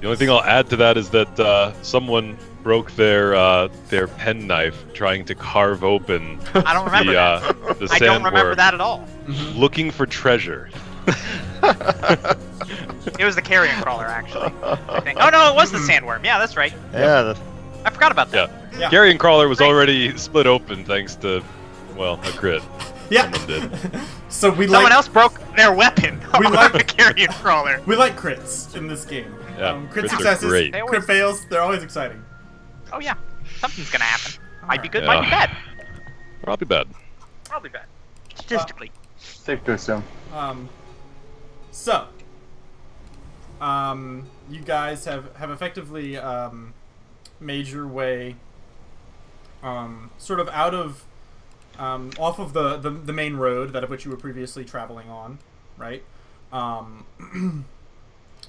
The only thing I'll add to that is that someone broke their penknife trying to carve open I don't remember that. the I don't remember sandworm, that at all. looking for treasure. It was the carrion crawler, actually. I think. Oh no, it was the sandworm. Yeah, that's right. Yeah. I forgot about that. Yeah. Carrion crawler was already split open thanks to, well, a crit. Yeah. Someone did. So Someone else broke their weapon. We on like- the carrion crawler. We like crits in this game. Yeah, Crit crits are successes, great. crit fails, they're always exciting. Oh yeah, something's gonna happen. Might be good, Yeah. might be bad. Probably bad. Probably bad. Statistically. Safe to assume. So, you guys have effectively made your way sort of out of off of the main road that of which you were previously traveling on, right?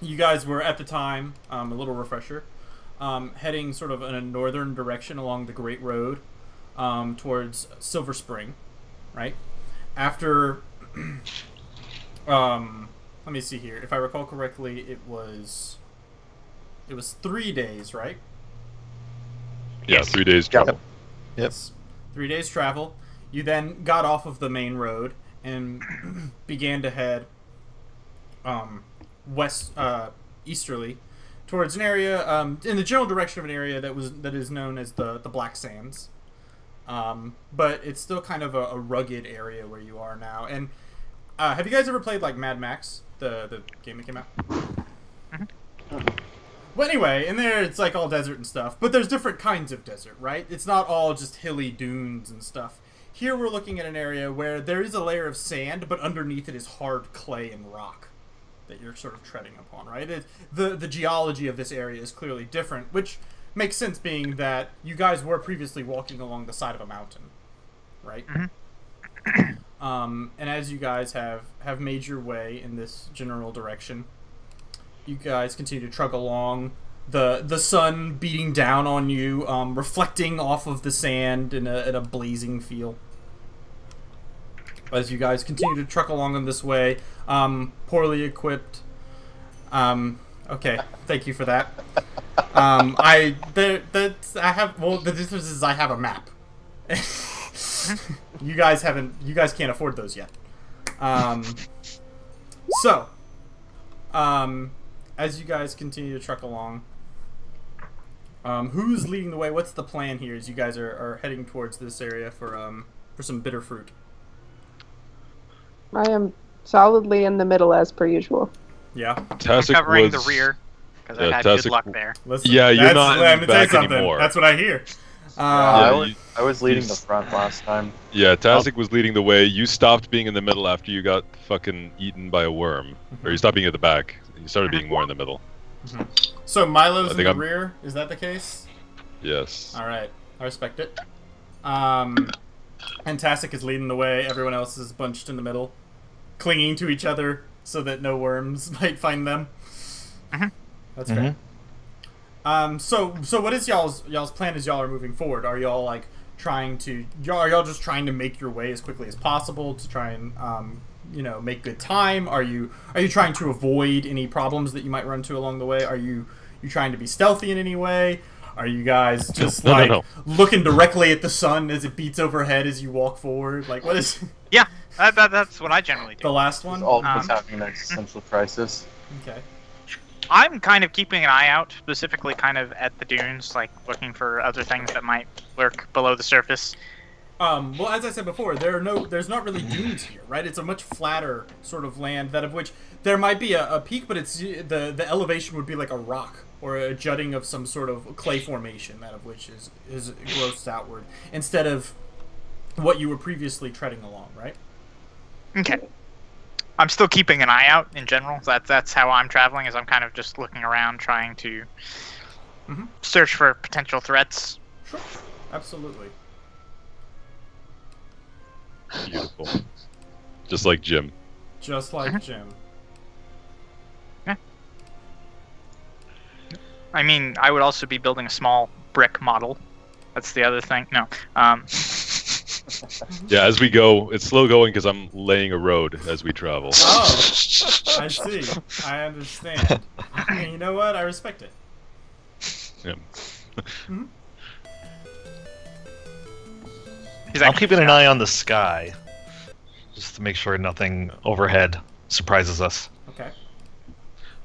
You guys were at the time a little refresher, heading sort of in a northern direction along the Great Road towards Silver Spring, right? After let me see here. If I recall correctly, it was 3 days, right? Yeah, 3 days travel. Yes. 3 days travel. You then got off of the main road and began to head west easterly towards an area in the general direction of an area that is known as the Black Sands. But it's still kind of a rugged area where you are now. And have you guys ever played like Mad Max, the game that came out? Well, anyway, in there it's like all desert and stuff, but there's different kinds of desert, right? It's not all just hilly dunes and stuff. Here we're looking at an area where there is a layer of sand, but underneath it is hard clay and rock that you're sort of treading upon, right? The geology of this area is clearly different, which makes sense being that you guys were previously walking along the side of a mountain, right? And as you guys have made your way in this general direction, you guys continue to trudge along, the sun beating down on you, reflecting off of the sand in a blazing feel. As you guys continue to truck along in this way, poorly equipped. Okay, thank you for that. The difference is I have a map. You guys can't afford those yet. As you guys continue to truck along, who's leading the way? What's the plan here as you guys are heading towards this area for some bitter fruit? I am solidly in the middle as per usual. Yeah. I'm Tasik covering was, the rear because yeah, I've had Tasik- good luck there. Listen, Yeah, you're that's- not let me tell you back something. anymore. That's what I hear. I was leading the front last time. Yeah, Tasik was leading the way. You stopped being in the middle after you got fucking eaten by a worm. Or you stopped being at the back. You started being more in the middle. So Milo's I in think the I'm- rear. Is that the case? Yes. All right, I respect it. And Tasik is leading the way. Everyone else is bunched in the middle, clinging to each other so that no worms might find them. That's fair. So what is y'all's plan as y'all are moving forward? Are y'all like trying to are y'all just trying to make your way as quickly as possible to try and make good time? Are you trying to avoid any problems that you might run into along the way? Are you trying to be stealthy in any way? Are you guys just No. looking directly at the sun as it beats overhead as you walk forward? Like, what is Yeah, that's what I generally do. the last one? All was having an existential crisis. Okay. I'm kind of keeping an eye out, specifically kind of at the dunes, like looking for other things that might lurk below the surface. Well, as I said before, there's not really dunes here, right? It's a much flatter sort of land, that of which there might be a peak, but it's the elevation would be like a rock or a jutting of some sort of clay formation, that of which is grossed outward, instead of what you were previously treading along, right? Okay. I'm still keeping an eye out in general. That's how I'm traveling, is I'm kind of just looking around, trying to search for potential threats. Sure. Absolutely. Beautiful. Just like Jim. Just like Jim. Yeah. I mean, I would also be building a small brick model. That's the other thing. No. Yeah, as we go, it's slow going because I'm laying a road as we travel. Oh, I see. I understand. And you know what? I respect it. Yeah. I'm keeping an eye on the sky, just to make sure nothing overhead surprises us. Okay.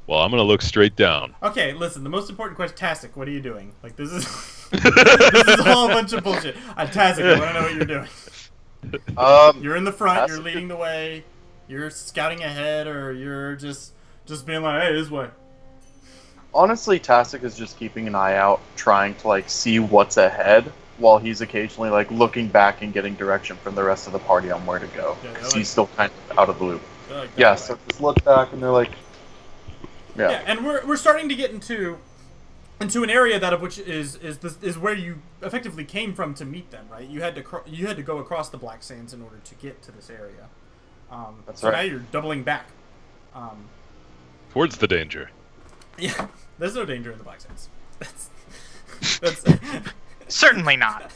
Well, I'm gonna look straight down. Okay, listen, the most important question, Tastic, what are you doing? Like, this is this is all a bunch of bullshit. Tastic, I want to know what you're doing. You're in the front, you're leading the way, you're scouting ahead, or you're just being like, hey, this way. Honestly, Tastic is just keeping an eye out, trying to, like, see what's ahead, while he's occasionally, like, looking back and getting direction from the rest of the party on where to go. Because he's still kind of out of the loop. Yeah, so just look back and they're like... Yeah, and we're starting to get into an area that of which is where you effectively came from to meet them, right? You had to go across the Black Sands in order to get to this area. That's so right. now you're doubling back. Towards the danger. Yeah, there's no danger in the Black Sands. That's Certainly not.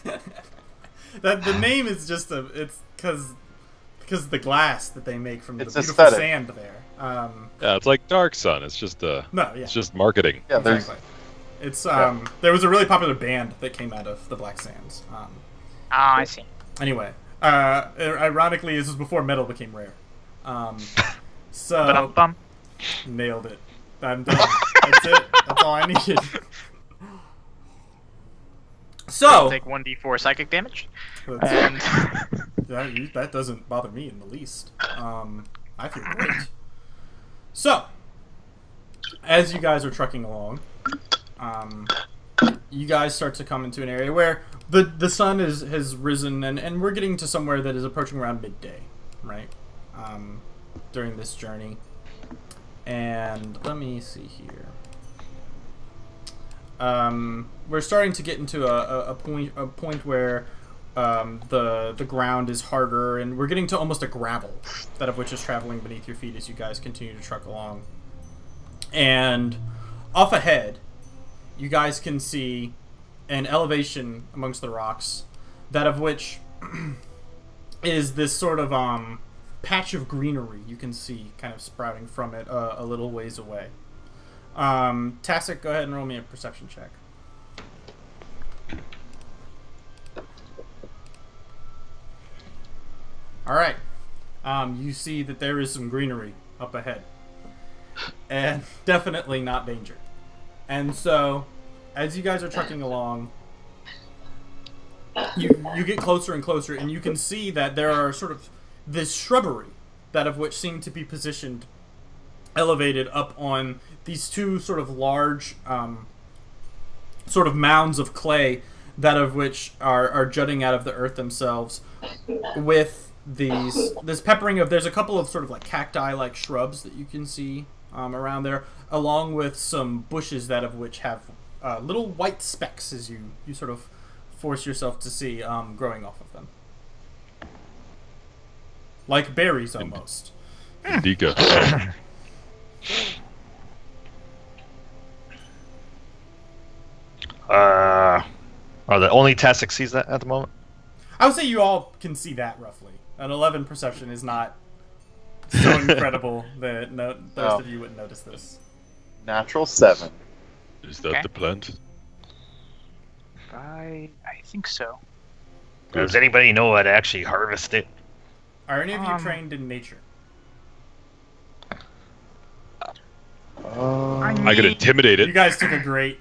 that the name is just it's because the glass that they make from the beautiful aesthetic. sand there. Yeah, it's like Dark Sun. It's just it's just marketing. Yeah, exactly. It's there was a really popular band that came out of the Black Sands. I see. Anyway, ironically, this was before metal became rare. So Bum. nailed it. I'm done. That's it. That's all I needed. So Take 1d4 psychic damage. and that doesn't bother me in the least. I feel great. So, as you guys are trucking along, you guys start to come into an area where the sun has risen, and we're getting to somewhere that is approaching around midday, right? During this journey. And let me see here. We're starting to get into a point where the ground is harder, and we're getting to almost a gravel, that of which is traveling beneath your feet as you guys continue to truck along. And off ahead, you guys can see an elevation amongst the rocks, that of which is this sort of patch of greenery you can see kind of sprouting from it a little ways away. Tastic, go ahead and roll me a perception check. Alright. You see that there is some greenery up ahead. And definitely not danger. And so, as you guys are trucking along, you get closer and closer, and you can see that there are sort of this shrubbery, that of which seem to be positioned, elevated up on these two sort of large sort of mounds of clay, that of which are jutting out of the earth themselves, with this peppering of, there's a couple of sort of like cacti like shrubs that you can see around there, along with some bushes that of which have little white specks, as you sort of force yourself to see growing off of them, like berries almost. Indica. Are the only Tastic sees that at the moment? I would say you all can see that roughly. An 11 perception is not so incredible that most of you wouldn't notice this. Natural 7. Is that Okay. the plant? I think so. Does anybody know how to actually harvest it? Are any of you trained in nature? I could intimidate You it. guys took a great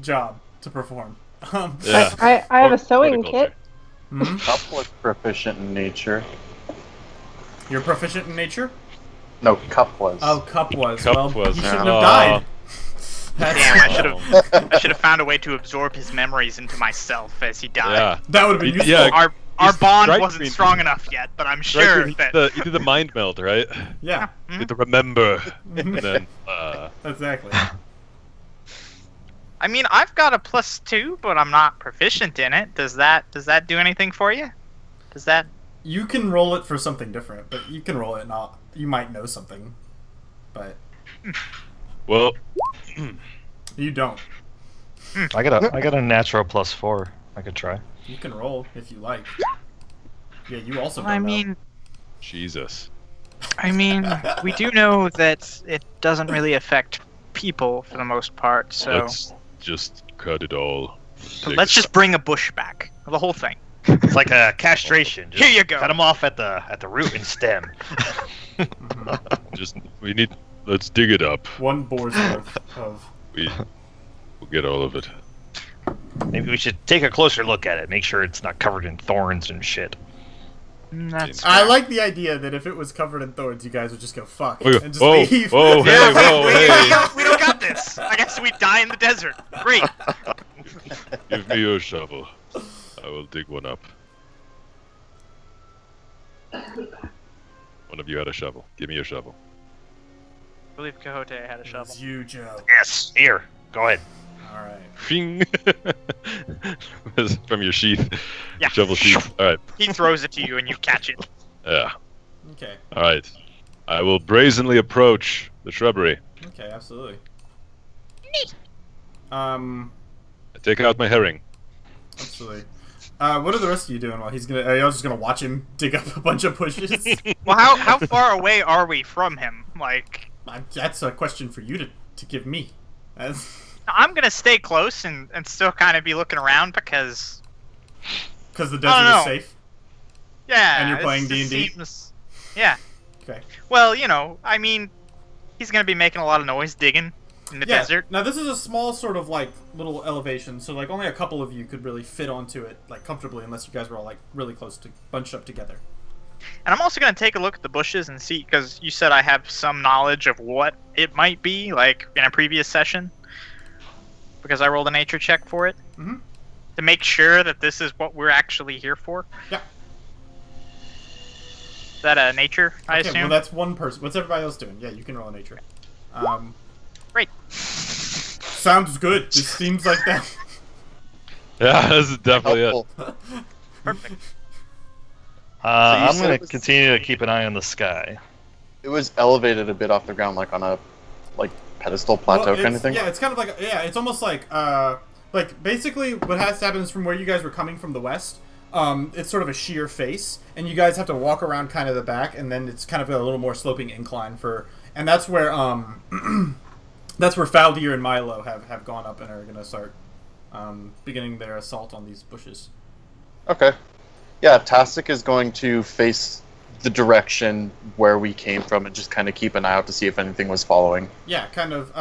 job to perform. Yeah. I have a sewing Horticulture. kit. Cup was proficient in nature. You're proficient in nature? No, Cup was. Oh, Cup was. Cup well, was. he shouldn't Aw. have died. That's, Damn, I should have found a way to absorb his memories into myself as he died. Yeah. that would have been useful. Yeah. Our He's bond right wasn't between- strong enough yet, but I'm Right, sure you that did the mind meld, right? Yeah, You get to remember, and then exactly. I mean, I've got a +2, but I'm not proficient in it. Does that do anything for you? Does that? You can roll it for something different, but you can roll it not. You might know something, but well, you don't. I got a natural +4. I could try. You can roll if you like. Yeah, you also don't I know. mean, Jesus. we do know that it doesn't really affect people for the most part. So Let's just cut it all. let's just bring a bush back. The whole thing. It's like a castration. Just Here you go. Cut them off at the root and stem. Let's dig it up. One boar's worth of. We'll get all of it. Maybe we should take a closer look at it. Make sure it's not covered in thorns and shit. That's I fair. like the idea that if it was covered in thorns, you guys would just go fuck Whoa, and just whoa, leave. whoa, hey, whoa, hey! We don't got this. I guess we die in the desert. Great. Give me your shovel. I will dig one up. One of you had a shovel. Give me your shovel. I believe Quixote had a It's shovel. you, Joe. Yes. Here. Go ahead. All right. Fing! From your sheath. Yeah. Shovel sheath. Alright. He throws it to you and you catch it. Yeah. Okay. Alright. I will brazenly approach the shrubbery. Okay. Absolutely. I take out my herring. Absolutely. What are the rest of you doing while he's gonna? Are y'all just gonna watch him dig up a bunch of bushes? Well, how far away are we from him? Like, That's a question for you to give me. I'm gonna stay close and still kind of be looking around because Because the I don't desert is know. safe. yeah, And you're it playing just D&D? seems- Yeah. Okay. Well, I mean, he's gonna be making a lot of noise digging in the desert. Now this is a small sort of like little elevation, so like only a couple of you could really fit onto it like comfortably, unless you guys were all like really close to bunched up together. And I'm also gonna take a look at the bushes and see, because you said I have some knowledge of what it might be, like in a previous session, because I rolled a nature check for it Mhm. to make sure that this is what we're actually here for. Yeah. Is that a nature? I Okay, assume. well that's one person. What's everybody else doing? Yeah, you can roll a nature. Great. Sounds good. This seems like that. Yeah, this is definitely it. Helpful. Perfect. you I'm said gonna it was- continue to keep an eye on the sky. It was elevated a bit off the ground, like on a pedestal plateau Well, kind of it's- thing. Yeah, it's kind of like it's almost like basically what has to happen is from where you guys were coming from the west. It's sort of a sheer face, and you guys have to walk around kind of the back, and then it's kind of a little more sloping incline and that's where that's where Faldir and Milo have gone up and are gonna start beginning their assault on these bushes. Okay. Yeah, Tastic is going to face the direction where we came from and just kind of keep an eye out to see if anything was following. Yeah, kind of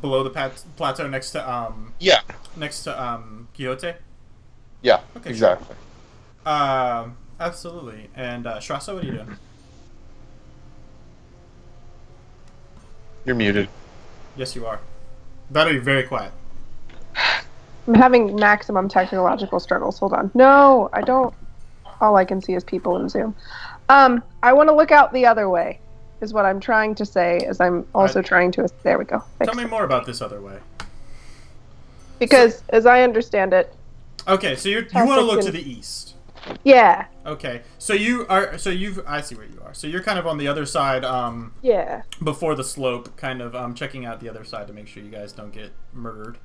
below the plateau next to Yeah. Quixote. Yeah, Okay, exactly. Absolutely. And Shrasa, what are you doing? You're muted. Yes, you are. That'll be very quiet. I'm having maximum technological struggles. Hold on. No, I don't. All I can see is people in Zoom. I want to look out the other way, is what I'm trying to say, as I'm also Right. trying to... There we go. Tell me more about this other way. Because, as I understand it, Okay, so you want to look to Tastic the east. yeah, Okay, so I see where you are. So you're kind of on the other side, yeah. before the slope, kind of checking out the other side to make sure you guys don't get murdered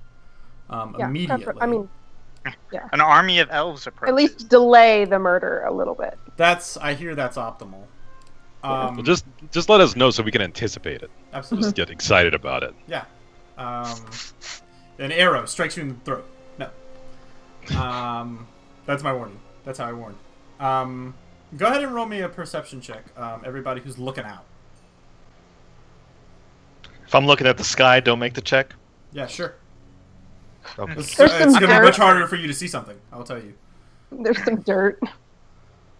Yeah, immediately. I mean, An army of elves approaches. at least delay the murder a little bit. I hear that's optimal. Well, just let us know so we can anticipate it. Absolutely. Just get excited about it. Yeah. An arrow strikes you in the throat. No. That's my warning. That's how I warn. Go ahead and roll me a perception check. Everybody who's looking out. If I'm looking at the sky, don't make the check. Yeah, sure. Okay. It's There's going some to be dirt. much harder for you to see something. I'll tell you. There's some dirt.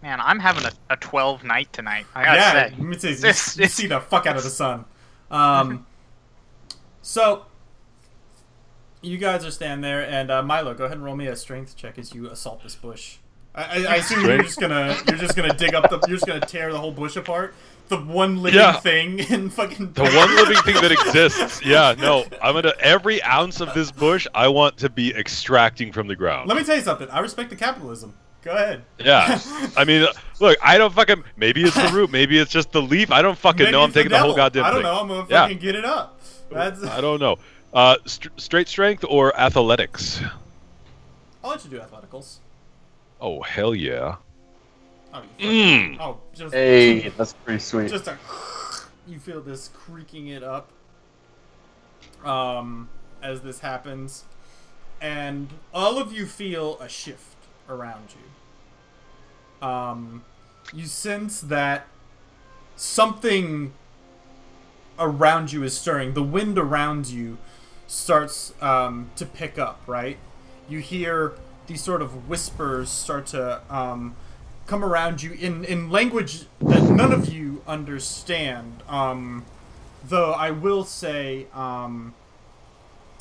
Man, I'm having a 12 night tonight. I gotta Yeah, say. let me say, This- you see the fuck out of the sun. So you guys are standing there, and Milo, go ahead and roll me a strength check as you assault this bush. I assume you're just gonna dig up you're just gonna tear the whole bush apart. The one living Yeah. thing in fucking The one living thing that exists. Yeah, no. Every ounce of this bush I want to be extracting from the ground. Let me tell you something. I respect the capitalism. Go ahead. Yeah. I mean, look, I don't fucking. Maybe it's the root. Maybe it's just the leaf. I don't fucking Maybe know. I'm it's the taking the whole devil. goddamn I don't thing. know. I'm gonna Yeah. fucking get it up. That's. I don't know. Straight strength or athletics? I'll let you do athleticals. Oh hell yeah. Oh, you fucking- oh, just Hey, that's pretty sweet. just a. You feel this creaking it up. as this happens, and all of you feel a shift around you. You sense that something around you is stirring. The wind around you starts to pick up, right? You hear these sort of whispers start to come around you in language that none of you understand. Though I will say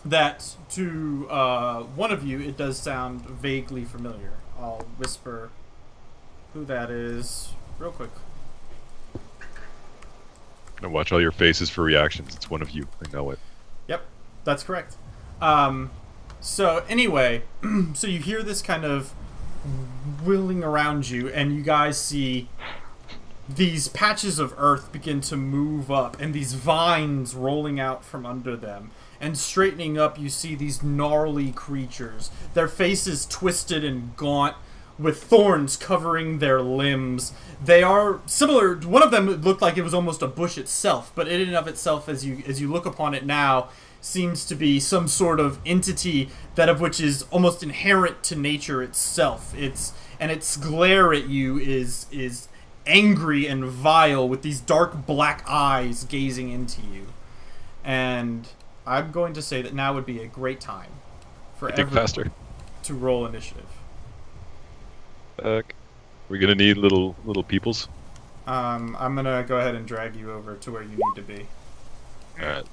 that to one of you it does sound vaguely familiar. I'll whisper who that is real quick. And watch all your faces for reactions. It's one of you. I know it. Yep, that's correct. So anyway, so you hear this kind of whirling around you, and you guys see these patches of earth begin to move up, and these vines rolling out from under them. And straightening up, you see these gnarly creatures, their faces twisted and gaunt, with thorns covering their limbs. They are similar. One of them looked like it was almost a bush itself, but in and of itself, as you look upon it now, seems to be some sort of entity that of which is almost inherent to nature itself. Its glare at you is angry and vile, with these dark black eyes gazing into you. And I'm going to say that now would be a great time for everyone to roll initiative. We're gonna need little peoples. I'm gonna go ahead and drag you over to where you need to be. Alright.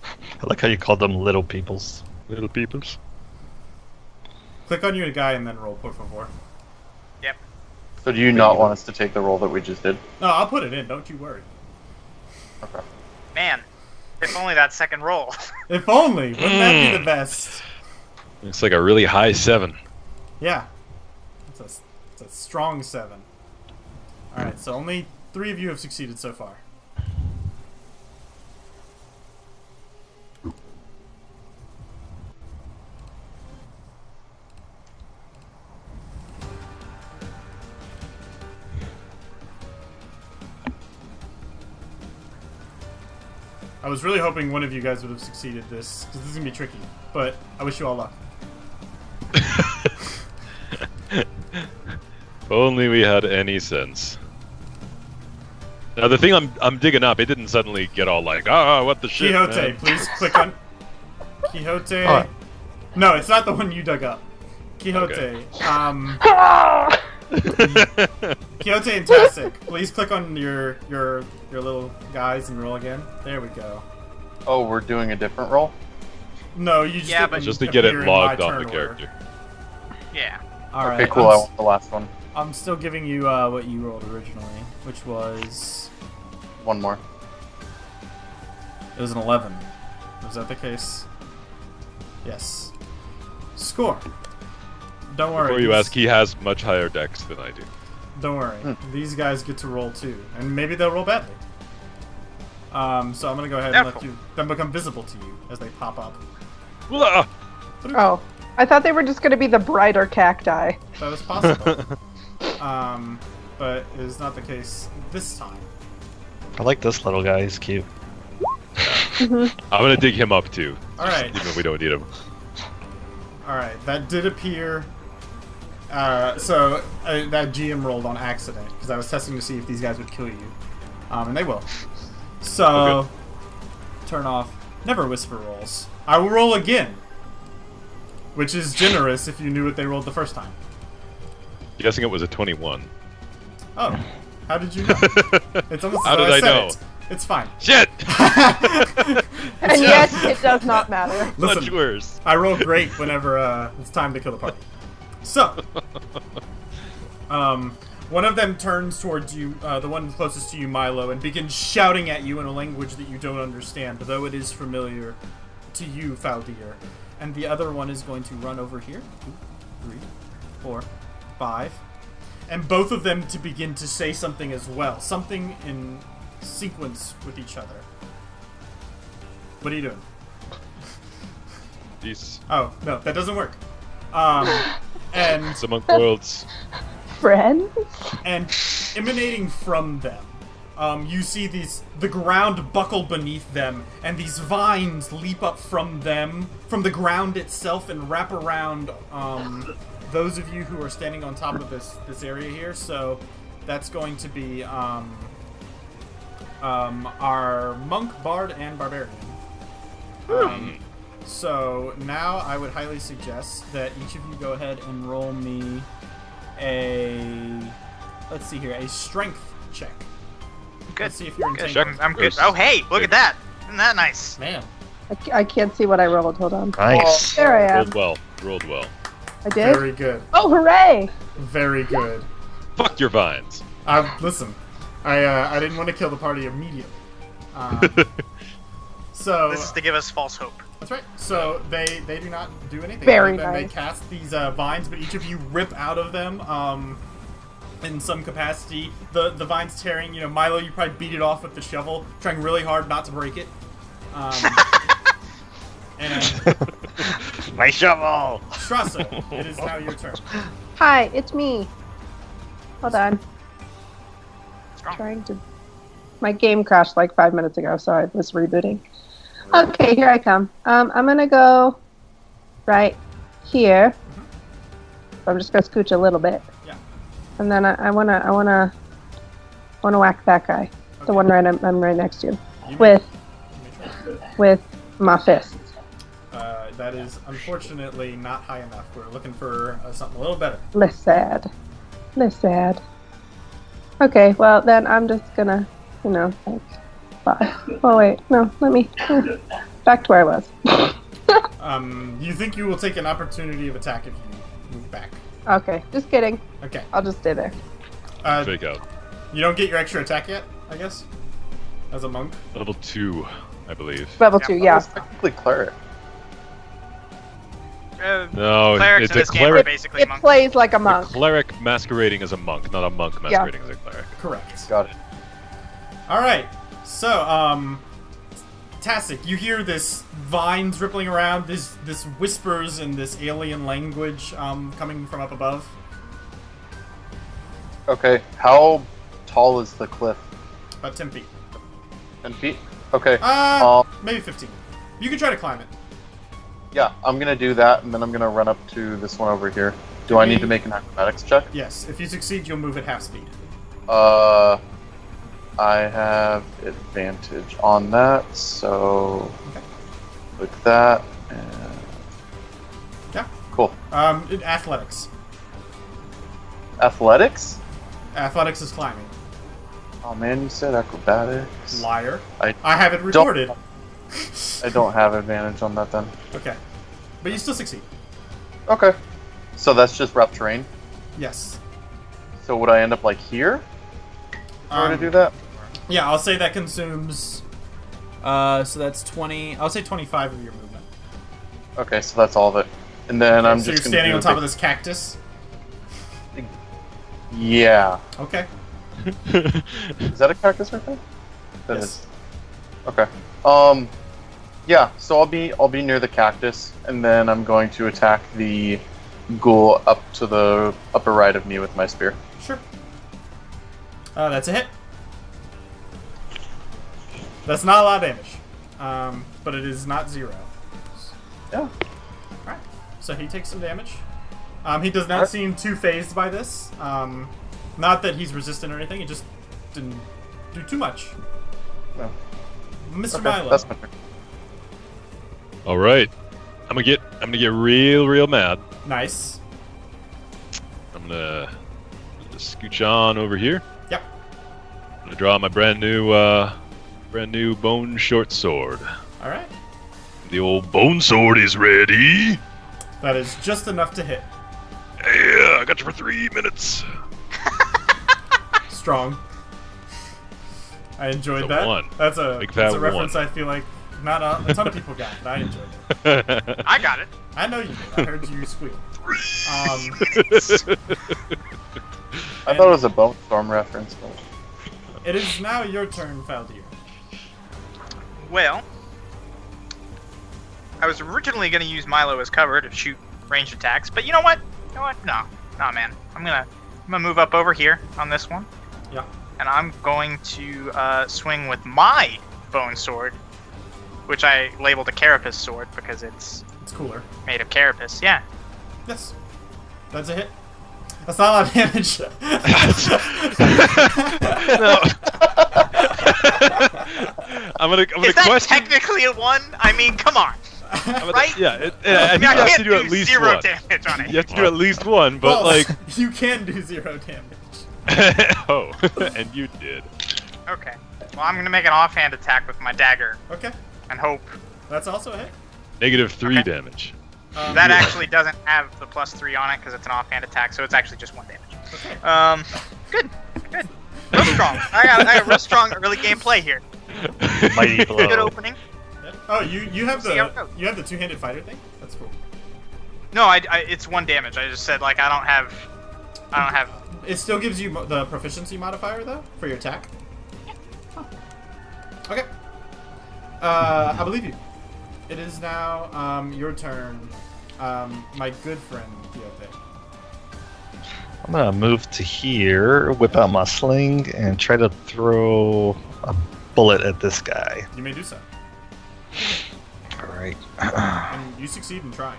I like how you called them little peoples. Little peoples. Click on your guy and then roll, por favor. Yep. So do you not want us to take the roll that we just did? No, I'll put it in. Don't you worry. Okay. Man, if only that second roll. If only. Wouldn't that be the best? It's like a really high 7. Yeah. It's a strong 7. Alright, so only 3 of you have succeeded so far. I was really hoping one of you guys would have succeeded this, because this is going to be tricky, but I wish you all luck. If only we had any sense. Now the thing I'm digging up, it didn't suddenly get all like, what the shit, Quixote, man. please click on... Quixote... Oh. No, it's not the one you dug up. Quixote, Okay. Quixote and Tastic, please click on your little guys and roll again. There we go. Oh, we're doing a different roll? No, you just Yeah, didn't but- Just to get it appear in my logged on turn the order. character. Yeah. Alright, Okay, cool. I want the last one. I'm still giving you what you rolled originally, which was... One more. It was an 11. Was that the case? Yes. Score. Don't worry. Before you these- ask, he has much higher decks than I do. Don't worry. These guys get to roll too, and maybe they'll roll badly. So I'm gonna go ahead and let them become visible to you as they pop up. Blah! Oh, I thought they were just going to be the brighter cacti. That was possible. But it is not the case this time. I like this little guy. He's cute. I'm gonna dig him up too. Alright. Even if we don't need him. Alright, that did appear. So that GM rolled on accident because I was testing to see if these guys would kill you, and they will. So Oh, turn off never whisper rolls. I will roll again, which is generous if you knew what they rolled the first time. Guessing it was a 21. Oh, how did you know? It's almost How as though did I said know? it. It's fine. Shit! And yet, it does not matter. Much Listen, worse. I roll great whenever it's time to kill the party. So, one of them turns towards you, the one closest to you, Milo, and begins shouting at you in a language that you don't understand, though it is familiar to you, Faldir. And the other one is going to run over here. 2, 3, 4, 5. And both of them to begin to say something as well. Something in sequence with each other. What are you doing? Jeez. Oh, no, that doesn't work. And Some worlds. Friends? and emanating from them you see the ground buckle beneath them, and these vines leap up from the ground itself, and wrap around those of you who are standing on top of this area here. So that's going to be our monk, bard, and barbarian. So now I would highly suggest that each of you go ahead and roll me a strength check. Good. Let's see if you're Good. entangled. I'm good. Oh, hey, look at that. Isn't that nice? Man. I can't see what I rolled. Hold on. Nice. There I am. Rolled well. I did? Very good. Oh, hooray! Very good. Fuck your vines. Listen, I didn't want to kill the party immediately. So This is to give us false hope. that's right. So they do not do anything. Very Then They nice. cast these vines, but each of you rip out of them in some capacity. The vines tearing. You know, Milo, you probably beat it off with the shovel, trying really hard not to break it. And My shovel. Strasso, it is now your turn. Hi, it's me. Hold on. Strong. Trying to. My game crashed like 5 minutes ago, so I was rebooting. Okay, here I come. I'm gonna go right here. So I'm just gonna scooch a little bit. Yeah. And then I wanna whack that guy, the one I'm right next to, You may- with you may try. with my fists. That is unfortunately not high enough. We're looking for something a little better. Less sad. Okay, well then I'm just gonna, like, bye. Oh wait, no, let me back to where I was. You think you will take an opportunity of attack if you move back. Okay, just kidding. Okay. I'll just stay there. Fake out. You don't get your extra attack yet, I guess? As a monk? Level 2, I believe. Level Yeah, 2, That yeah. was technically cleric. No, Clerics it's in a this game are cleric. basically It monks. plays like a A monk. cleric masquerading as a monk, not a monk masquerading as a cleric. Correct. Got it. Alright, so, Tastic, you hear this vines rippling around, this whispers in this alien language coming from up above. Okay, how tall is the cliff? About 10 feet. 10 feet? Okay. Maybe 15. You can try to climb it. Yeah, I'm gonna do that, and then I'm gonna run up to this one over here. Do I need to make an acrobatics check? Yes, if you succeed, you'll move at half speed. I have advantage on that, so Okay. click that. And... Yeah. Cool. Athletics. Athletics? Athletics is climbing. Oh man, you said acrobatics. Liar. I have it recorded. I don't have advantage on that then. Okay. But you still succeed. Okay. So that's just rough terrain. Yes. So would I end up like here in order to do that? Yeah, I'll say that consumes. So that's 20. I'll say 25 of your movement. Okay, so that's all of it. And then I'm So just you're gonna standing do on top the- of this cactus. Yeah. Okay. Is that a cactus right there? That Yes. is. Okay. Yeah. So I'll be near the cactus, and then I'm going to attack the ghoul up to the upper right of me with my spear. Sure. That's a hit. That's not a lot of damage. But it is not 0. Yeah. Alright. So he takes some damage. He does not Alright. seem too phased by this. Not that he's resistant or anything, it just didn't do too much. No. Mr. Okay, Milo. that's my turn. All right, I'm gonna get real mad. Nice. I'm gonna scooch on over here. Yep. I'm gonna draw my brand new bone short sword. Alright. The old bone sword is ready. That is just enough to hit. Yeah, I got you for 3 minutes. Strong. I enjoyed It's a that. one. That's a Big that's fat a reference one. I feel like not a ton of people got, but I enjoyed it. I got it. I know you did. I heard you squeal. I thought it was a Bone Storm reference. But... It is now your turn, Faldir. Well, I was originally going to use Milo as cover to shoot ranged attacks, but you know what? No, man. I'm gonna move up over here on this one. Yeah. and I'm going to swing with my bone sword, which I labeled a carapace sword because it's cooler. made of carapace. Yeah. Yes. That's a hit. That's not a lot of damage. No. I'm gonna Is that question. technically a 1? I mean, come on. Right? Yeah, I I mean, think you I have to can't do at do least 0 one. damage on it. You have to do at least one, but Well, like, you can do 0 damage. oh, and you did. Okay. Well, I'm gonna make an offhand attack with my dagger Okay. and hope That's also a hit. -3 Okay. damage. that actually doesn't have the +3 on it because it's an offhand attack, so it's actually just 1 damage. Okay. Good. Real strong. I got real strong early gameplay here. Mighty Good blow. opening. Yep. Oh, you have See how it goes. the two-handed fighter thing. That's cool. No, it's 1 damage. I just said like I don't have. It still gives you the proficiency modifier though for your attack. Huh. Okay. I believe you. It is now your turn, my good friend Quixote. I'm gonna move to here, whip out my sling, and try to throw a bullet at this guy. You may do so, Alright. and you succeed in trying.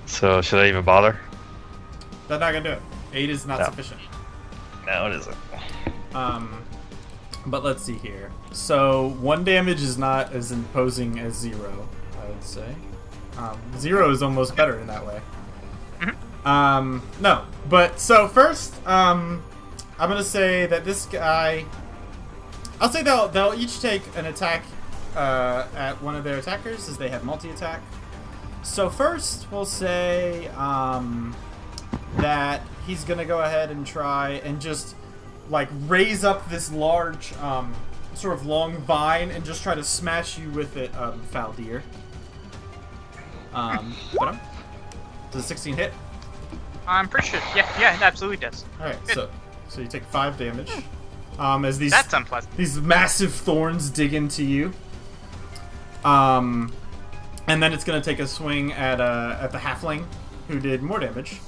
So, should I even bother? That's not gonna do it. 8 is not No. sufficient. No, it isn't. But let's see here. So 1 damage is not as imposing as 0, I would say. 0 is almost better in that way. No, but so first, I'm gonna say that this guy. I'll say they'll each take an attack at one of their attackers, as they have multi-attack. So first, we'll say that he's gonna go ahead and try and just like raise up this large sort of long vine and just try to smash you with it, Faldir. Does a 16 hit? I'm pretty sure. Yeah, it absolutely does. Alright, Good. so you take 5 damage. As these That's unpleasant. massive thorns dig into you. And then it's gonna take a swing at the halfling, who did more damage.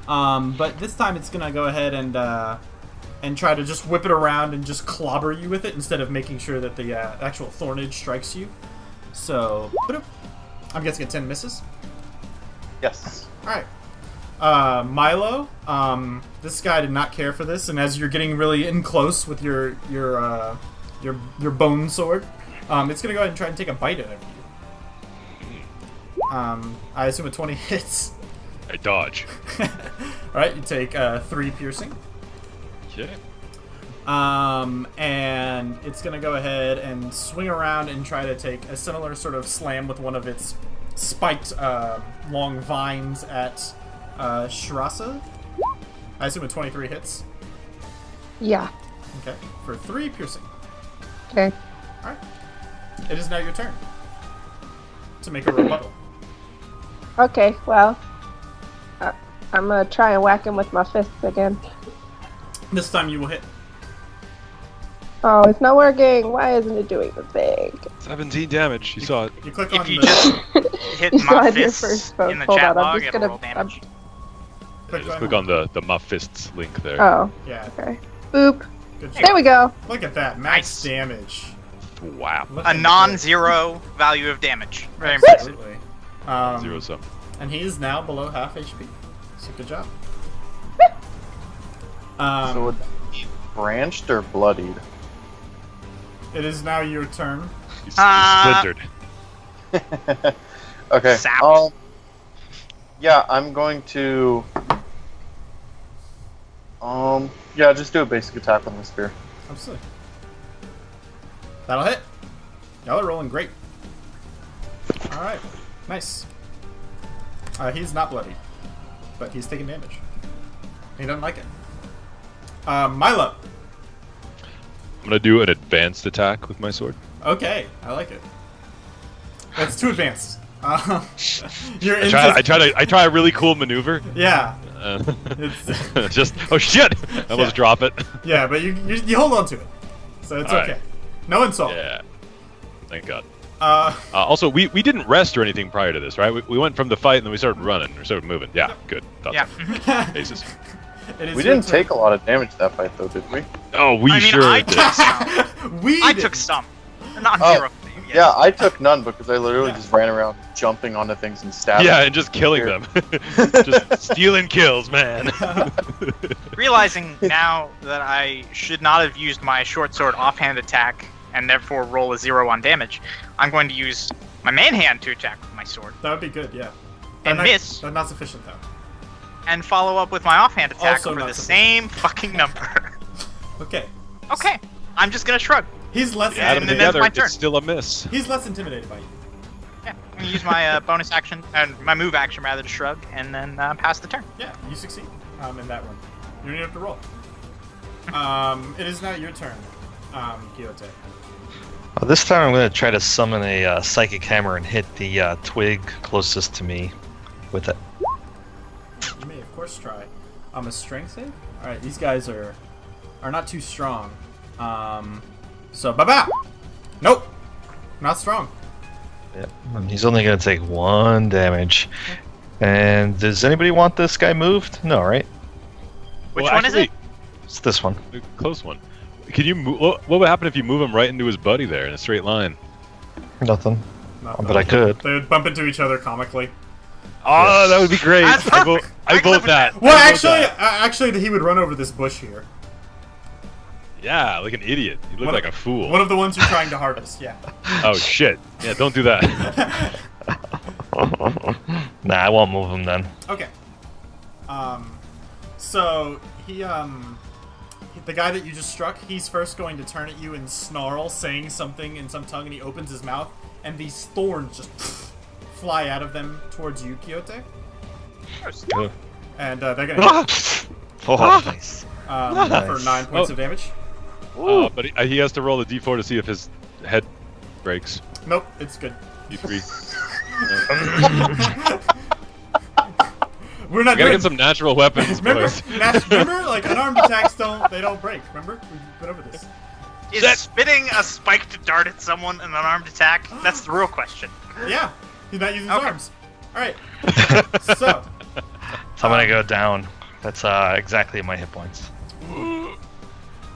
But this time it's gonna go ahead and try to just whip it around and just clobber you with it instead of making sure that the actual thornage strikes you. So, I'm guessing a 10 misses. Yes. Alright. Milo, this guy did not care for this, and as you're getting really in close with your bone sword, it's gonna go ahead and try and take a bite out of you. I assume a 20 hits. I dodge. Alright, you take 3 piercing. Okay. And it's gonna go ahead and swing around and try to take a similar sort of slam with one of its spiked long vines at Shrasa. I assume a 23 hits. Yeah. Okay, for 3 piercing. Okay. Alright. It is now your turn to make a rebuttal. Okay, well, I'm gonna try and whack him with my fists again. This time you will hit. Oh, it's not working. Why isn't it doing the thing? 17 damage. You saw it. You click on If you the... just hit You still my had your fists first vote. in the Hold chat on, I'm log, just it'll gonna- roll damage. Just click on the my fists link there. Oh, Yeah, okay. Boop. good There job. we go. Look at that, max damage. Wow. Look A at non-zero value of damage. Very that. impressive. Absolutely. 0 sum. And he is now below half HP. So good job. So would that be branched or bloodied? It is now your turn. He's Ah. splintered. Okay. Sap. Yeah, I'm going to. Yeah, just do a basic attack with my spear. Absolutely. That'll hit. Y'all are rolling great. Alright. Nice. He's not bloody, but he's taking damage. He doesn't like it. Milo. I'm gonna do an advanced attack with my sword. Okay, I like it. That's too advanced. You're I try a really cool maneuver. Yeah. It's just oh shit! I almost Yeah. drop it. Yeah, but you hold on to it, so it's All okay. right. No insult. Yeah. Thank God. Uh, Also, we didn't rest or anything prior to this, right? We went from the fight and then we started running or started moving. Yeah, good. Thought Yeah. so. Aces. It is We your didn't turn. take a lot of damage that fight, though, did we? Oh, we I mean, sure I did. took some. We I did. took some. Not Oh, zero. Yes. Yeah, I took none because I literally Yeah. just ran around jumping onto things and stabbing. Yeah, and just killing them. Just stealing kills, man. Realizing now that I should not have used my short sword offhand attack and therefore roll a 0 on damage, I'm going to use my main hand to attack with my sword That would be good, yeah. and Not- miss, But not sufficient, though. and follow up with my offhand attack Also over not the sufficient. same fucking number. Okay. Okay, I'm just gonna shrug. He's less Add them And then that's together, my turn. it's still a miss. He's less intimidated by you. Yeah, I'm gonna use my bonus action, and my move action rather, to shrug, and then pass the turn. Yeah, you succeed in that one. You don't even have to roll. It is now your turn, Quixote. This time I'm going to try to summon a psychic hammer and hit the twig closest to me with it. You may, of course, try. A strength save? Alright, these guys are not too strong. So, ba-ba! Nope! Not strong. Yeah. And he's only going to take 1 damage. And does anybody want this guy moved? No, right? Which Well, one is it? actually, It's this one. a close one. Can you move? What would happen if you move him right into his buddy there in a straight line? Nothing. Not But I could. They would bump into each other comically. Oh, that would be great. That's I vote, perfect. I I can vote live with that. that. Well, I vote actually, he would run over this bush here. yeah, like an idiot. You look One- like a fool. One of the ones you're trying to harvest, yeah. Oh shit! Yeah, don't do that. Nah, I won't move him then. Okay. So he the guy that you just struck, he's first going to turn at you and snarl, saying something in some tongue, and he opens his mouth, and these thorns just fly out of them towards you, Quixote. Good. And they're gonna hit Oh, nice. for Nice. 9 points Oh. of damage. But he has to roll a d4 to see if his head breaks. Nope, it's good. D3. We're not We gotta doing. get some natural weapons, Remember, boys. remember, like unarmed attacks don't break. Remember, we've been over this. Is That- spitting a spiked dart at someone an unarmed attack? That's the real question. Yeah, he's not using his Okay. arms. All right, so So I'm gonna go down. That's exactly my hit points. all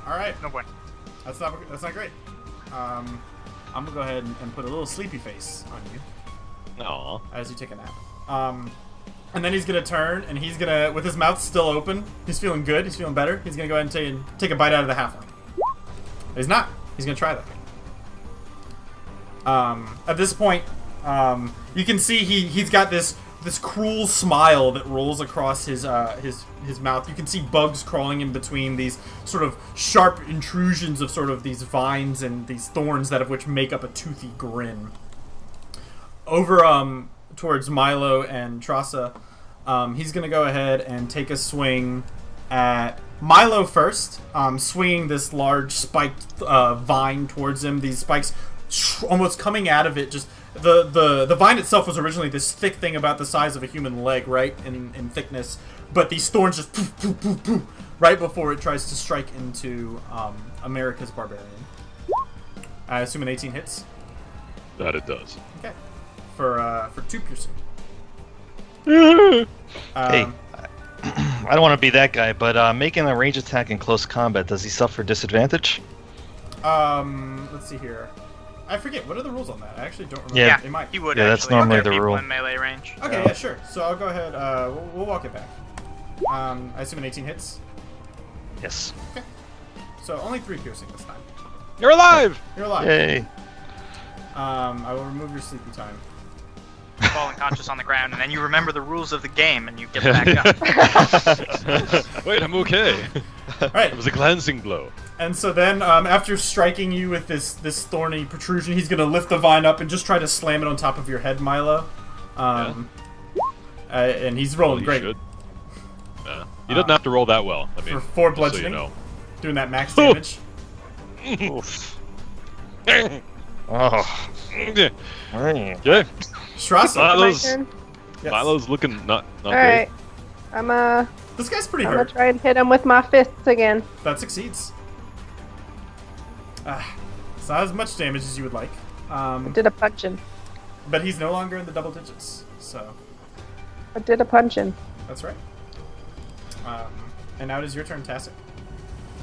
right, No point. that's not great. I'm gonna go ahead and put a little sleepy face on you Aw. as you take a nap. And then he's gonna turn and he's gonna, with his mouth still open, he's feeling good, he's feeling better. He's gonna go ahead and take a bite out of the halfling. He's not. He's gonna try that. At this point, you can see he's got this cruel smile that rolls across his mouth. You can see bugs crawling in between these sort of sharp intrusions of sort of these vines and these thorns that of which make up a toothy grin. Over towards Milo and Trassa, he's gonna go ahead and take a swing at Milo first, swinging this large spiked vine towards him. These spikes almost coming out of it. Just the vine itself was originally this thick thing about the size of a human leg, right, in thickness. But these thorns just poof, poof, poof, poof, right before it tries to strike into America's barbarian. I assume an 18 hits. That it does. Okay, for 2 piercing. Hey, Um, I don't want to be that guy, but making a range attack in close combat, does he suffer disadvantage? Let's see here. I forget, what are the rules on that? I actually don't remember. Yeah. They might. He would Yeah, that's actually. normally There are the people rule. in melee range. Okay, yeah, sure. So I'll go ahead. We'll walk it back. I assume an 18 hits. Yes. So only 3 piercing this time. You're alive! You're alive. Yay. I will remove your sleepy time. Fall unconscious on the ground, and then you remember the rules of the game, and you get back up. Wait, I'm okay. All right. It was a glancing blow. And so then, after striking you with this thorny protrusion, he's gonna lift the vine up and just try to slam it on top of your head, Milo. And he's rolling Well, great, Should. He doesn't have to roll that well. I mean, for 4 just so you bludgeoning, know. doing that max damage. Oof. Oh. Yeah. Hey. Okay. Strasser. My Milo's, turn. Yes. Milo's looking not All great. right. This guy's pretty I'm gonna hurt. try and hit him with my fists again. That succeeds. It's not as much damage as you would like. Did a punchin'. But he's no longer in the double digits, so I did a punchin'. that's right. And now it is your turn, Tastic.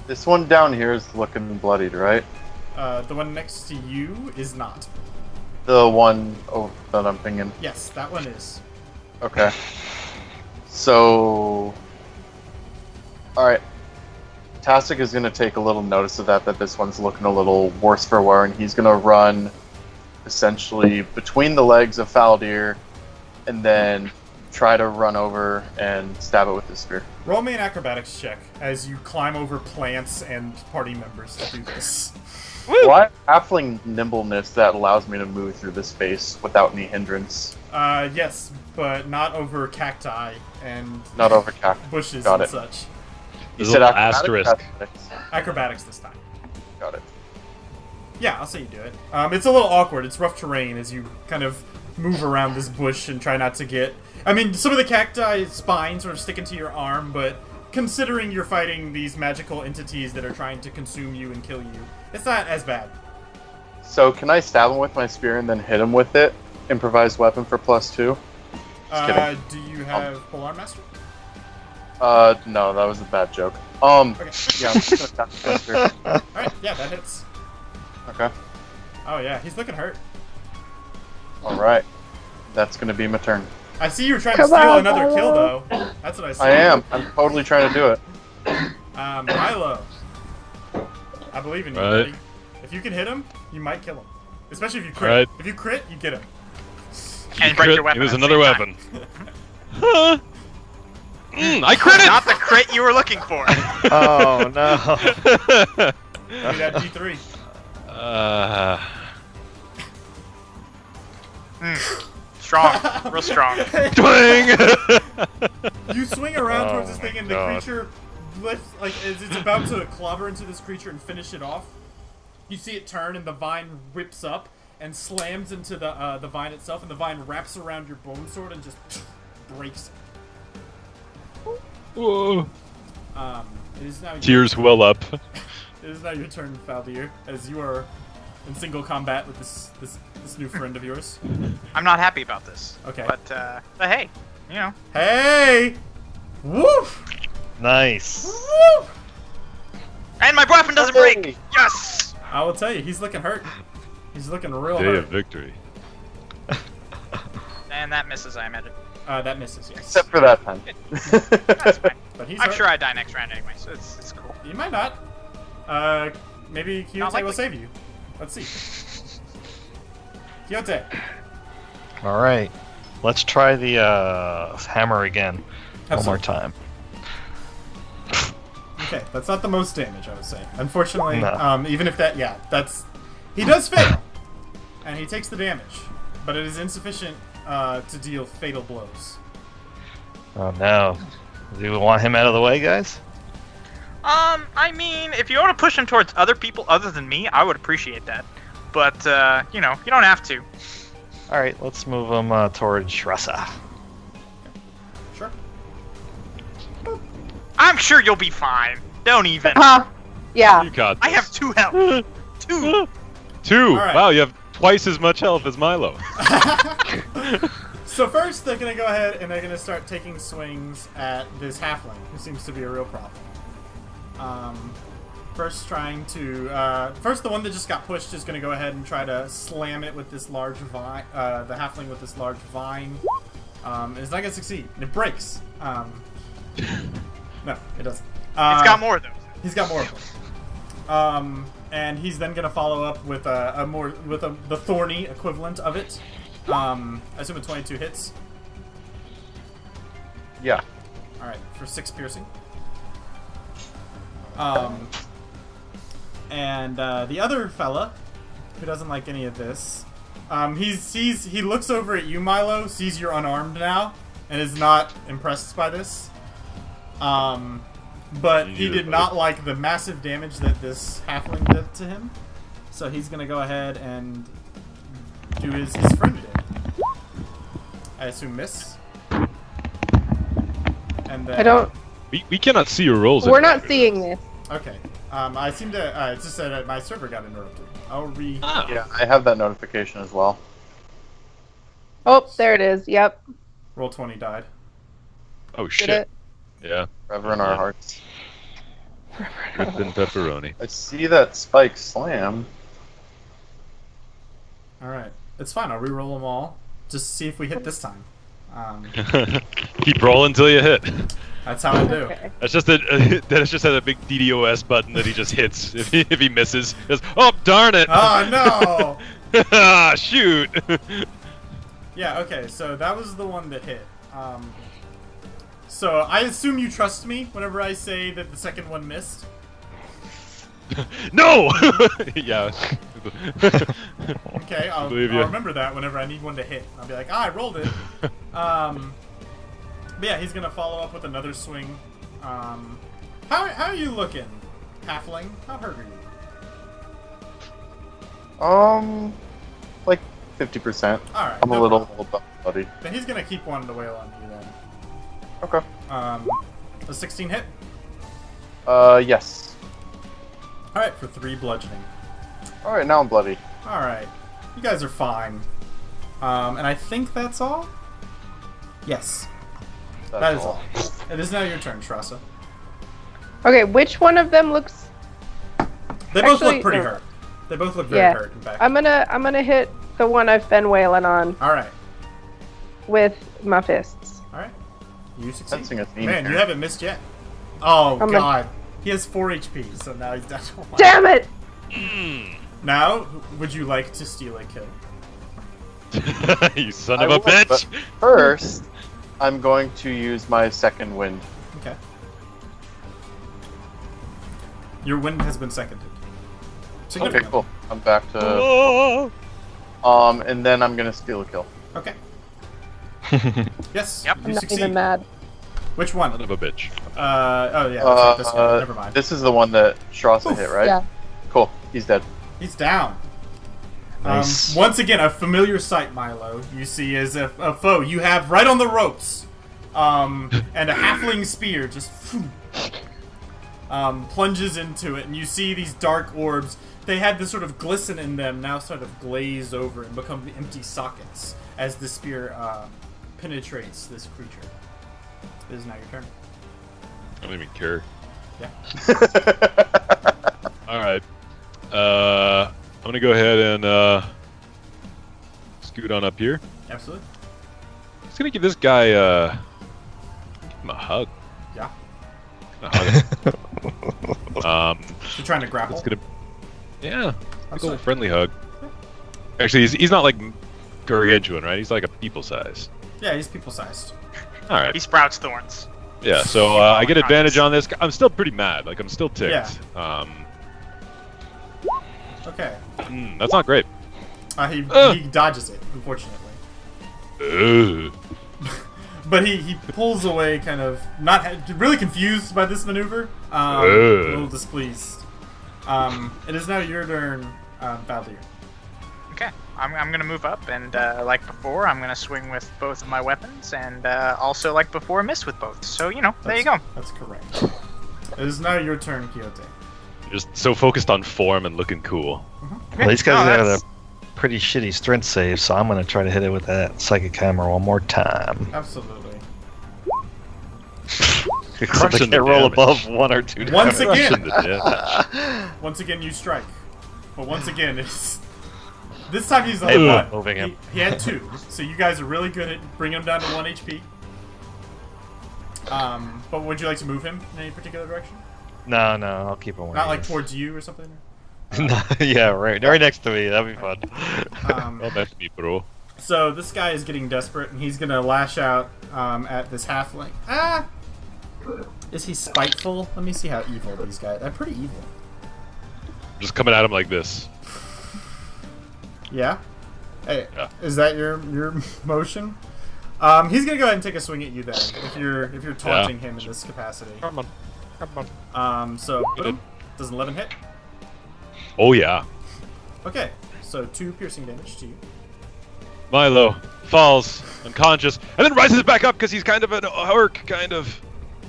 This one down here is looking bloodied, right? The one next to you is not. The one that I'm pinging. Yes, that one is. Okay. So, alright. Tastic is going to take a little notice of that this one's looking a little worse for wear, and he's going to run essentially between the legs of Faldir and then try to run over and stab it with his spear. Roll me an acrobatics check as you climb over plants and party members to do this. Why halfling nimbleness that allows me to move through this space without any hindrance? Yes, but not over cacti and Not over cactus. bushes Got and it. such. You There's a said little acrobatics? asterisk. Athletics. Acrobatics this time. Got it. Yeah, I'll say you do it. It's a little awkward. It's rough terrain as you kind of move around this bush and try not to get... I mean, some of the cacti spines sort of stick into your arm, but considering you're fighting these magical entities that are trying to consume you and kill you, it's not as bad. So can I stab him with my spear and then hit him with it? Improvised weapon for +2? Just kidding. Do you have Polearm Master? No, that was a bad joke. Okay. Yeah, I'm just gonna tap the spear. Alright, yeah, that hits. Okay. Oh yeah, he's looking hurt. Alright. That's gonna be my turn. I see you were trying to Come steal on, another kill, Milo. though. That's what I see. I am. I'm totally trying to do it. Milo. I believe in you, Right. buddy. If you can hit him, you might kill him. Especially if you crit. Right. If you crit, you get him. And break your weapon. It was at the another same time. weapon. Huh? I critted! Not the crit you were looking for. Oh no. Give me that D3. Strong. Real strong. Twang! You swing around Oh towards this my thing, and the God. creature lifts, like, as it's about to clobber into this creature and finish it off. You see it turn, and the vine whips up and slams into the vine itself, and the vine wraps around your bone sword and just breaks it. Whoa. It is now Tears well up. It is now your turn, Faldir, as you are in single combat with this new friend of yours. I'm not happy about this. Okay. But hey, you know. Hey! Woof! Nice. Woof! And my weapon doesn't break! Yes! I will tell you, he's looking hurt. He's looking real Day hurt. of victory. And that misses, I imagine. That misses, yes. Except for that time. That's fine. But he's I'm hurt. sure I die next round anyway, so it's cool. You might not. Maybe Quixote will likely. save you. Let's see. Quixote. All right. Let's try the hammer again. One more time. Okay, that's not the most damage, I would say. Unfortunately, No. even if that, yeah, that's... He does fail, and he takes the damage, but it is insufficient to deal fatal blows. Oh no. Do we want him out of the way, guys? I mean, if you want to push him towards other people other than me, I would appreciate that. But, you know, you don't have to. All right. Let's move him towards Shrasa. Sure. I'm sure you'll be fine. Don't even. Huh. Yeah. You got I this. have 2 health. 2. 2! right. Wow, you have twice as much health as Milo. So first, they're gonna go ahead and they're gonna start taking swings at this halfling, who seems to be a real problem. First, trying to first the one that just got pushed is gonna go ahead and try to slam it with this large vine. The halfling with this large vine. It's not gonna succeed. And it breaks. No, it doesn't. It's got more, though. He's got more of them. And he's then gonna follow up with the thorny equivalent of it. I assume a 22 hits. Yeah. All right, for 6 piercing. And the other fella, who doesn't like any of this, he looks over at you, Milo, sees you're unarmed now, and is not impressed by this. But he did not like the massive damage that this halfling did to him, so he's gonna go ahead and do his friend did. I assume miss. And then I don't. We cannot see your rolls. We're anymore. not seeing this. Okay. I seem to. It's just that my server got interrupted. I'll Ah. Yeah, I have that notification as well. Oh, there it is. Yep. Oh Roll 20 died. Oh Did shit. it. Yeah. Forever in our hearts. Good than pepperoni. I see that spike slam. Alright. It's fine, I'll re-roll them all. Just to see if we hit this time. Keep rolling until you hit. That's how I do. Okay. That's just Dennis just has a big DDoS button that he just hits if he misses. Just, oh darn it! Oh no! Ah, shoot! Yeah, okay, so that was the one that hit. So I assume you trust me whenever I say that the second one missed? No! Yeah. Okay, I'll Believe ya. remember that whenever I need one to hit. I'll be like, I rolled it. But yeah, he's gonna follow up with another swing. How are you looking, halfling? How hurt are you? Like 50%. Alright, I'm no a little problem. buddy. Then he's gonna keep wanting to wail on you then. Okay. A 16 hit? Yes. Alright, for 3 bludgeoning. Alright, now I'm bloody. Alright. You guys are fine. And I think that's all? Yes. That is all. It is now your turn, Shrasa. Okay, which one of them looks? They both Actually, look pretty no. hurt. They both look very Yeah. hurt, in fact. I'm gonna hit the one I've been wailing on Alright. with my fists. Alright. You succeed. Sensing a theme Man, here. you haven't missed yet. Oh, I'm God. He has 4 HP, so now he's down to 1. Damn it! Now, would you like to steal a kill? You son I of a would, but bitch! First, I'm going to use my second wind. Okay. Your wind has been seconded. Okay, Significantly. cool. I'm back to. Oh. And then I'm gonna steal a kill. Okay. Yes, Yep. you I'm not succeed. even mad. Which one? Son of a bitch. Oh yeah, that's right, this one. Never mind. This is the one that Shrasa Oof. hit, right? Yeah. Cool. He's dead. He's down. Nice. Once again, a familiar sight, Milo. You see as a foe you have right on the ropes. And a halfling spear just plunges into it, and you see these dark orbs. They had this sort of glisten in them, now sort of glaze over and become empty sockets as the spear penetrates this creature. It is now your turn. I don't even care. Yeah. Alright. I'm gonna go ahead and scoot on up here. Absolutely. Just gonna give this guy give him a hug. Yeah. Gonna hug him. You're trying to grapple. It's gonna, yeah, big That's old it. friendly hug. Actually, he's not like gargantuan, right? He's like a people size. Yeah, he's people-sized. All right. He sprouts thorns. Yeah. So I get advantage on this. I'm still pretty mad. Like I'm still ticked. Yeah. Okay. That's not great. He dodges it, unfortunately. Ugh. But he pulls away, kind of not really confused by this maneuver, a little displeased. It is now your turn, Valdir. Okay, I'm gonna move up, and like before, I'm gonna swing with both of my weapons, and also like before, miss with both. So there you go. That's correct. It is now your turn, Quixote. Just so focused on form and looking cool. Well, these guys No, got that's- a pretty shitty strength save, so I'm going to try to hit it with that psychic hammer one more time. Absolutely. Except I Crushing the can't roll damage. above 1 or 2 Once damage. again. Crushing the damage. Once again, you strike. But once again, it's this time he's Hey, on 1. moving him. He had 2, so you guys are really good at bringing him down to 1 HP. But would you like to move him in any particular direction? No, I'll keep him where Not he like is. towards you or something? Yeah, right next to me. That'd be fun. Well, that's me, bro. So this guy is getting desperate, and he's gonna lash out at this halfling. Ah! Is he spiteful? Let me see how evil these guys. They're pretty evil. Just coming at him like this. Yeah. Hey, Yeah. is that your motion? He's gonna go ahead and take a swing at you then, if you're taunting him in this capacity. Come on. So boom, does 11 hit. Oh yeah. Okay, so 2 piercing damage to you. Milo falls unconscious and then rises back up because he's kind of an orc, kind of.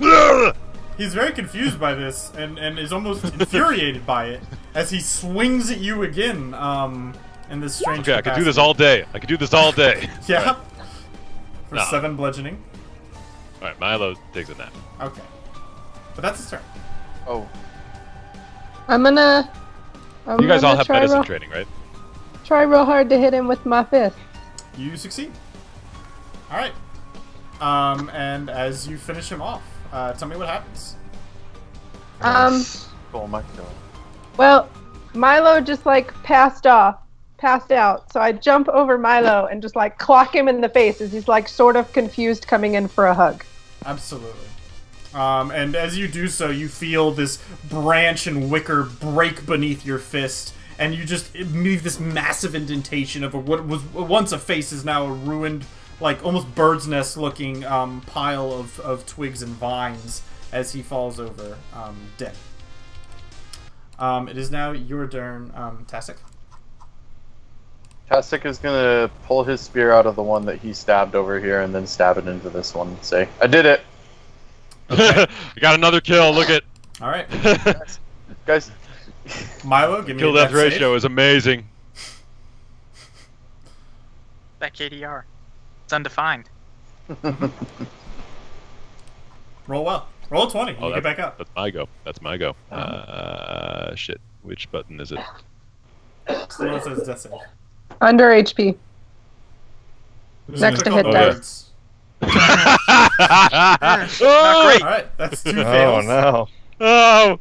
Ugh! He's very confused by this and is almost infuriated by it as he swings at you again. In this strange. Okay, I could do capacity. this all day. I could do this all day. Yeah. For Nah. 7 bludgeoning. Alright, Milo takes a nap. Okay. But that's his turn. Oh, I'm gonna You guys all have try medicine real, training, right? try real hard to hit him with my fist. You succeed. Alright. And as you finish him off, tell me what happens. oh my god. Well, Milo just like passed out. So I jump over Milo and just like clock him in the face as he's like sort of confused coming in for a hug. Absolutely. And as you do so, you feel this branch and wicker break beneath your fist, and you just leave this massive indentation of what was once a face is now a ruined, like almost bird's nest looking pile of twigs and vines as he falls over dead. It is now your turn, Tasik. Tastic is gonna pull his spear out of the one that he stabbed over here and then stab it into this one and say, I did it! We got another kill, look at... All right, Guys, Milo, give me Kill a death death save. ratio is amazing. That KDR. It's undefined. Roll well. Roll a 20. You get back up. That's my go. That's my go. Shit. Which button is it? So it says death save. Under HP. Just Next click to on hit the dice. words. Not Oh! great. All right, that's 2 Oh fails. no. Oh!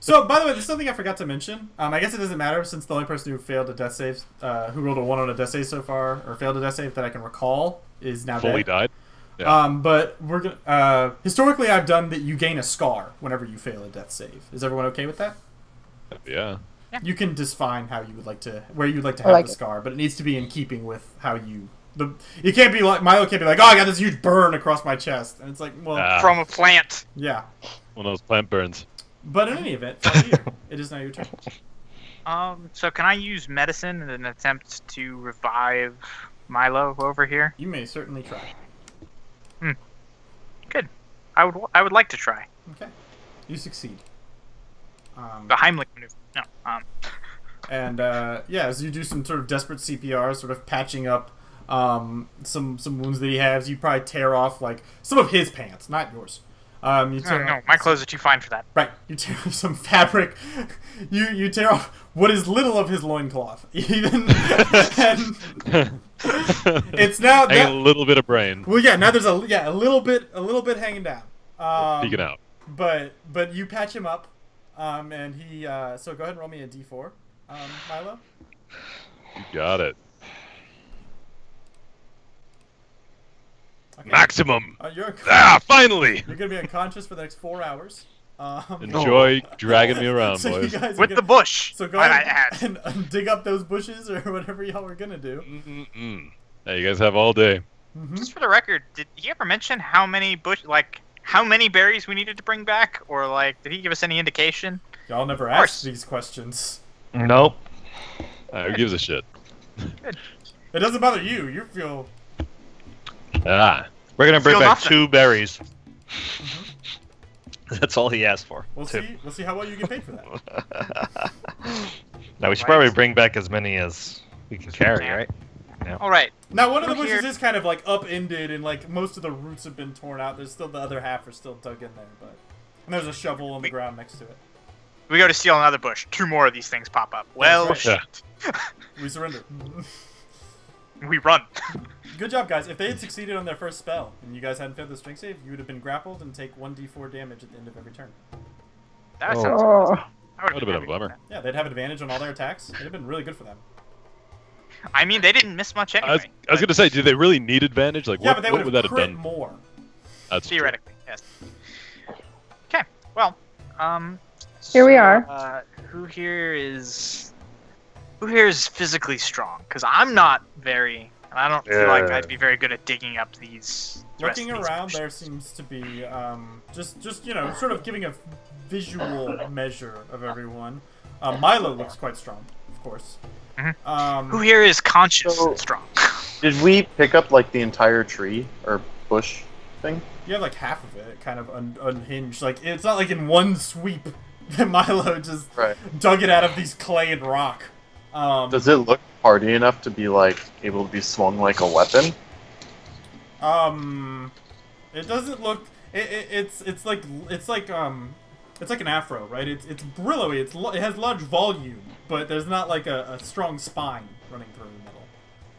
So, by the way, there's something I forgot to mention. I guess it doesn't matter since the only person who failed a death save, who rolled a 1 on a death save so far, or failed a death save that I can recall, is now Fully dead. died? Yeah. But we're gonna. Historically, I've done that. You gain a scar whenever you fail a death save. Is everyone okay with that? Yeah. You can define how you would like to, where you'd like to I have like the it. scar, but it needs to be in keeping with how you. You can't be like Milo. Can't be like, oh, I got this huge burn across my chest, and it's like, well, Ah. From a plant. yeah. One of those plant burns. But in any event, Frontier, it is now your turn. So can I use medicine in an attempt to revive Milo over here? You may certainly try. Good. I would like to try. Okay, you succeed. The Heimlich maneuver. No. And yeah, as you do some sort of desperate CPR, sort of patching up some wounds that he has, you probably tear off like some of his pants, not yours. You tear No, off, my clothes are too fine for that. Right, you tear off some fabric. You tear off what is little of his loincloth. Even and it's now Hang a little bit of brain. well, yeah. Now there's a little bit hanging down. Peeking out. But you patch him up, and he. So go ahead and roll me a d4, Milo. You got it. Okay. Maximum! You're Finally! You're gonna be unconscious for the next 4 hours. Enjoy dragging me around, so boys. you guys are With the gonna, bush. so go might I ahead add. and dig up those bushes or whatever y'all were gonna do. Mm-mm-mm. Hey, you guys have all day. Just for the record, did he ever mention how many berries we needed to bring back, or like, did he give us any indication? Y'all never Of course. asked these questions. Nope. Who gives a shit? It doesn't bother you. You feel Ah. We're gonna bring Feel back nothing. 2 berries. That's all he asked for. we'll 2. see. We'll see how well you get paid for that. Now we should Right. probably bring back as many as we can carry, Yeah. right? All right. Now one of the Over bushes here. is kind of like upended and like most of the roots have been torn out. There's still the other half are still dug in there, but and there's a shovel on the ground next to it. We go to steal another bush. 2 more of these things pop up. Well, right. shit. We surrender. We run. Good job, guys. If they had succeeded on their first spell and you guys hadn't failed the strength save, you would have been grappled and take 1d4 damage at the end of every turn. That Oh. sounds. Oh. I would've Would've been a happy with bummer. that. Yeah, they'd have advantage on all their attacks. It'd have been really good for them. I mean, they didn't miss much anyway. I was gonna say, did they really need advantage? Like, Yeah, what, but they what would would that have have crit done? more. That's true. Theoretically, yes. Okay. Well, Here we so, are. Who here is physically strong? Because I'm not very. And I don't feel like Yeah. I'd be very good at digging up these. the rest Looking of these around, bushes. there seems to be just you know, sort of giving a visual measure of everyone. Milo looks quite strong, of course. Who here is conscious So- and strong? did we pick up like the entire tree or bush thing? You have like half of it kind of unhinged. Like it's not like in one sweep that Milo just Right. dug it out of these clay and rock. Does it look hardy enough to be like able to be swung like a weapon? It doesn't look. It's like an afro, right? It's brillowy. It has large volume, but there's not like a strong spine running through the middle.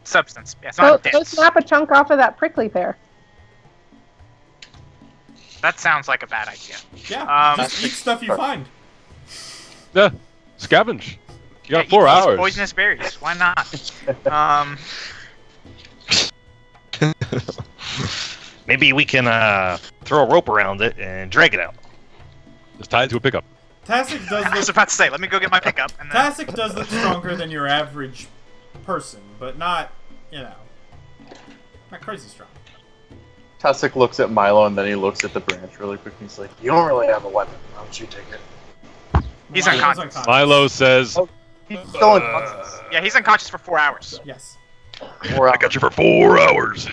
Substance. Yeah, it's Go not dense. snap a chunk off of that prickly pear. That sounds like a bad idea. Yeah, just eat stuff you find. Yeah, scavenge. You got eat 4 these hours. Poisonous berries. Why not? Maybe we can throw a rope around it and drag it out. Just tie it to a pickup. Tastic does I was look. about to say, let me go get my pickup. And then... Tastic does look stronger than your average person, but not, not crazy strong. Tastic looks at Milo and then he looks at the branch really quick. He's like, "You don't really have a weapon. Why don't you take it?" He's Milo's unconscious. Milo says, Oh, he's still unconscious. Yeah, he's unconscious for 4 hours. Yes. I got you for 4 hours.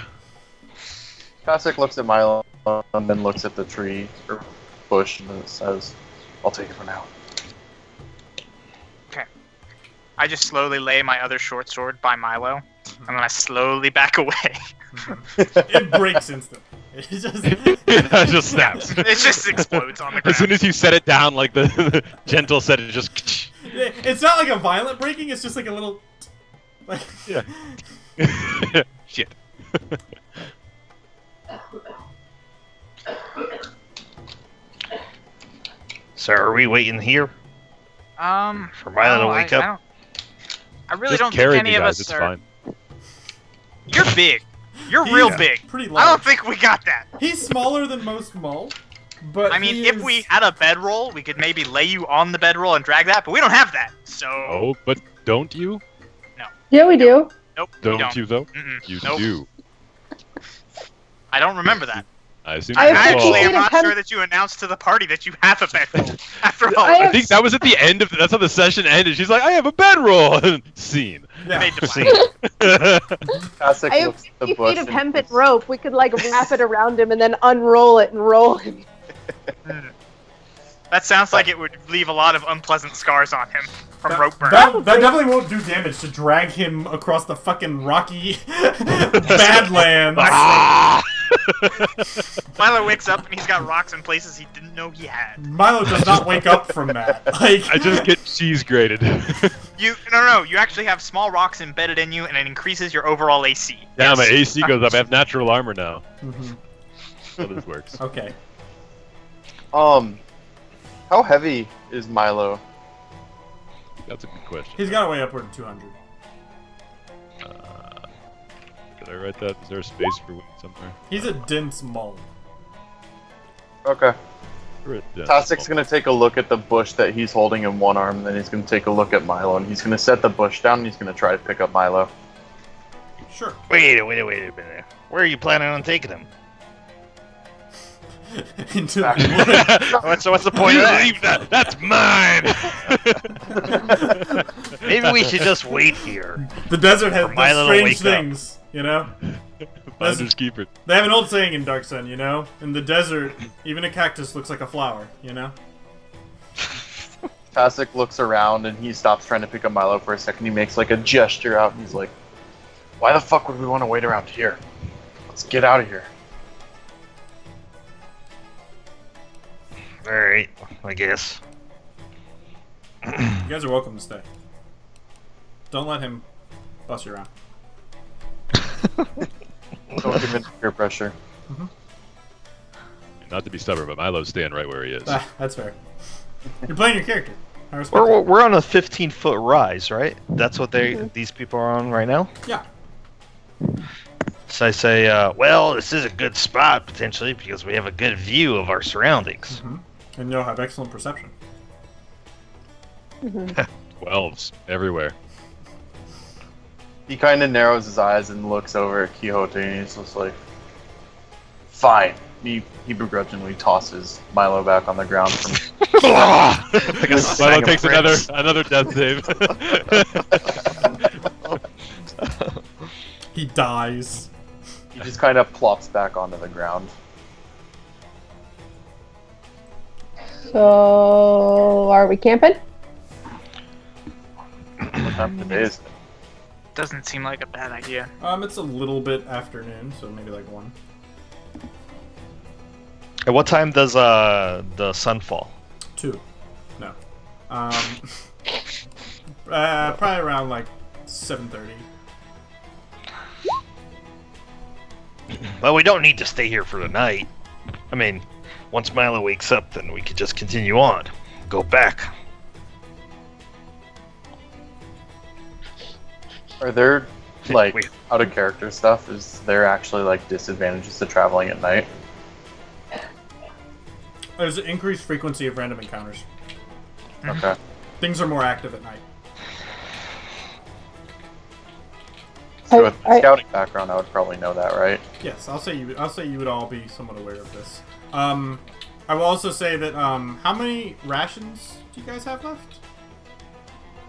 Tastic looks at Milo and then looks at the tree or bush and then says, "I'll take it for now." Okay. I just slowly lay my other short sword by Milo, and then I slowly back away. It breaks instantly. It just. It just snaps. It just explodes on the ground. As soon as you set it down, like the gentle set, it just. It's not like a violent breaking. It's just like a little. Like. Yeah. Shit. So are we waiting here for Milo to wake up? I really Just don't carry think any me, of guys. us It's are. fine. You're big. You're He's real big. Pretty I large. don't think we got that. He's smaller than most Mull, but I mean, he if is- we had a bedroll, we could maybe lay you on the bedroll and drag that, but we don't have that. So Oh, but don't you? Yeah, we do. nope. we Don't you though? Mm-mm. You Nope. do. I don't remember that. I assume. I you have do. Actually, Well- I'm not Pen- sure that you announced to the party that you have a bedroll. After all, I I have- think that was at the end of. That's how the session ended. She's like, "I have a bedroll." Scene. Yeah. made the See. plan. Tastic I have looks at the 50 bush feet of and hempen he's- rope. We could like wrap it around him and then unroll it and roll him. That sounds like it would leave a lot of unpleasant scars on him from rope burn. That definitely won't do damage to drag him across the fucking rocky badlands. Ah! Milo wakes up and he's got rocks in places he didn't know he had. Milo does not wake up from that. Like I just get cheese grated. No, you actually have small rocks embedded in you, and it increases your overall AC. Now my Yes. AC goes up. I have natural armor now. Mhm. So this works. Okay. How heavy is Milo? That's a good question. He's got to weigh upward of 200. Did I write that? Is there a space for weight somewhere? He's a dense Mull. Okay. Yeah, Tastic's gonna take a look at the bush that he's holding in one arm, and then he's gonna take a look at Milo, and he's gonna set the bush down, and he's gonna try to pick up Milo. Sure. Wait a minute. Where are you planning on taking him? Into the What's the point of that? Leave that. That's mine. Maybe we should just wait here. The desert has For Milo to strange wake up. things, you know? Finders keepers. They have an old saying in Dark Sun, you know? In the desert, even a cactus looks like a flower, you know? Tastic looks around, and he stops trying to pick up Milo for a second. He makes like a gesture out, and he's like, "Why the fuck would we want to wait around here? Let's get out of here." Alright, I guess. You guys are welcome to stay. Don't let him bust you around. Don't give in to peer pressure. Not to be stubborn, but Milo's staying right where he is. Ah, that's fair. You're playing your character. I respect We're on a 15-foot rise, right? That's what these people are on right now? that. Yeah. So I say, well, this is a good spot, potentially, because we have a good view of our surroundings. And you'll have excellent perception. 12s everywhere. He kind of narrows his eyes and looks over at Quixote, and he's just like, "Fine." He begrudgingly tosses Milo back on the ground from Like a Milo sack of takes bricks. another death save. He dies. He just kind of plops back onto the ground. So, are we camping? What time of the day is it? doesn't seem like a bad idea. It's a little bit afternoon, so maybe like 1. At what time does the sun fall? 2. No. Probably around like 7:30. Well, we don't need to stay here for the night. I mean, once Milo wakes up, then we could just continue on. Go back. Are there, like, Wait. out of character stuff? Is there actually, like, disadvantages to traveling at night? There's an increased frequency of random encounters. Okay. Things are more active at night. So with the scouting background, I would probably know that, right? Yes, I'll say you would all be somewhat aware of this. I will also say that how many rations do you guys have left?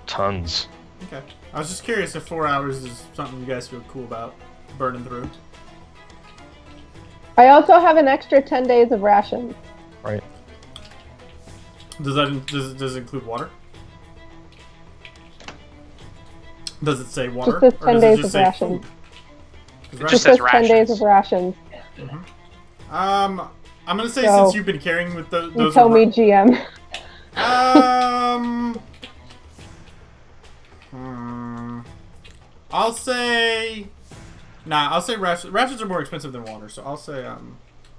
Tons. Okay. I was just curious if 4 hours is something you guys feel cool about burning through. I also have an extra 10 days of rations. Right. Does it include water? Does it say water? Just says 10 or does days it just of say rations. food? It Just says says 10 days rations. of rations. I'm gonna say So, since you've been carrying with those. You tell me, GM. I'll say. Nah, I'll say rations. Rations are more expensive than water, so I'll say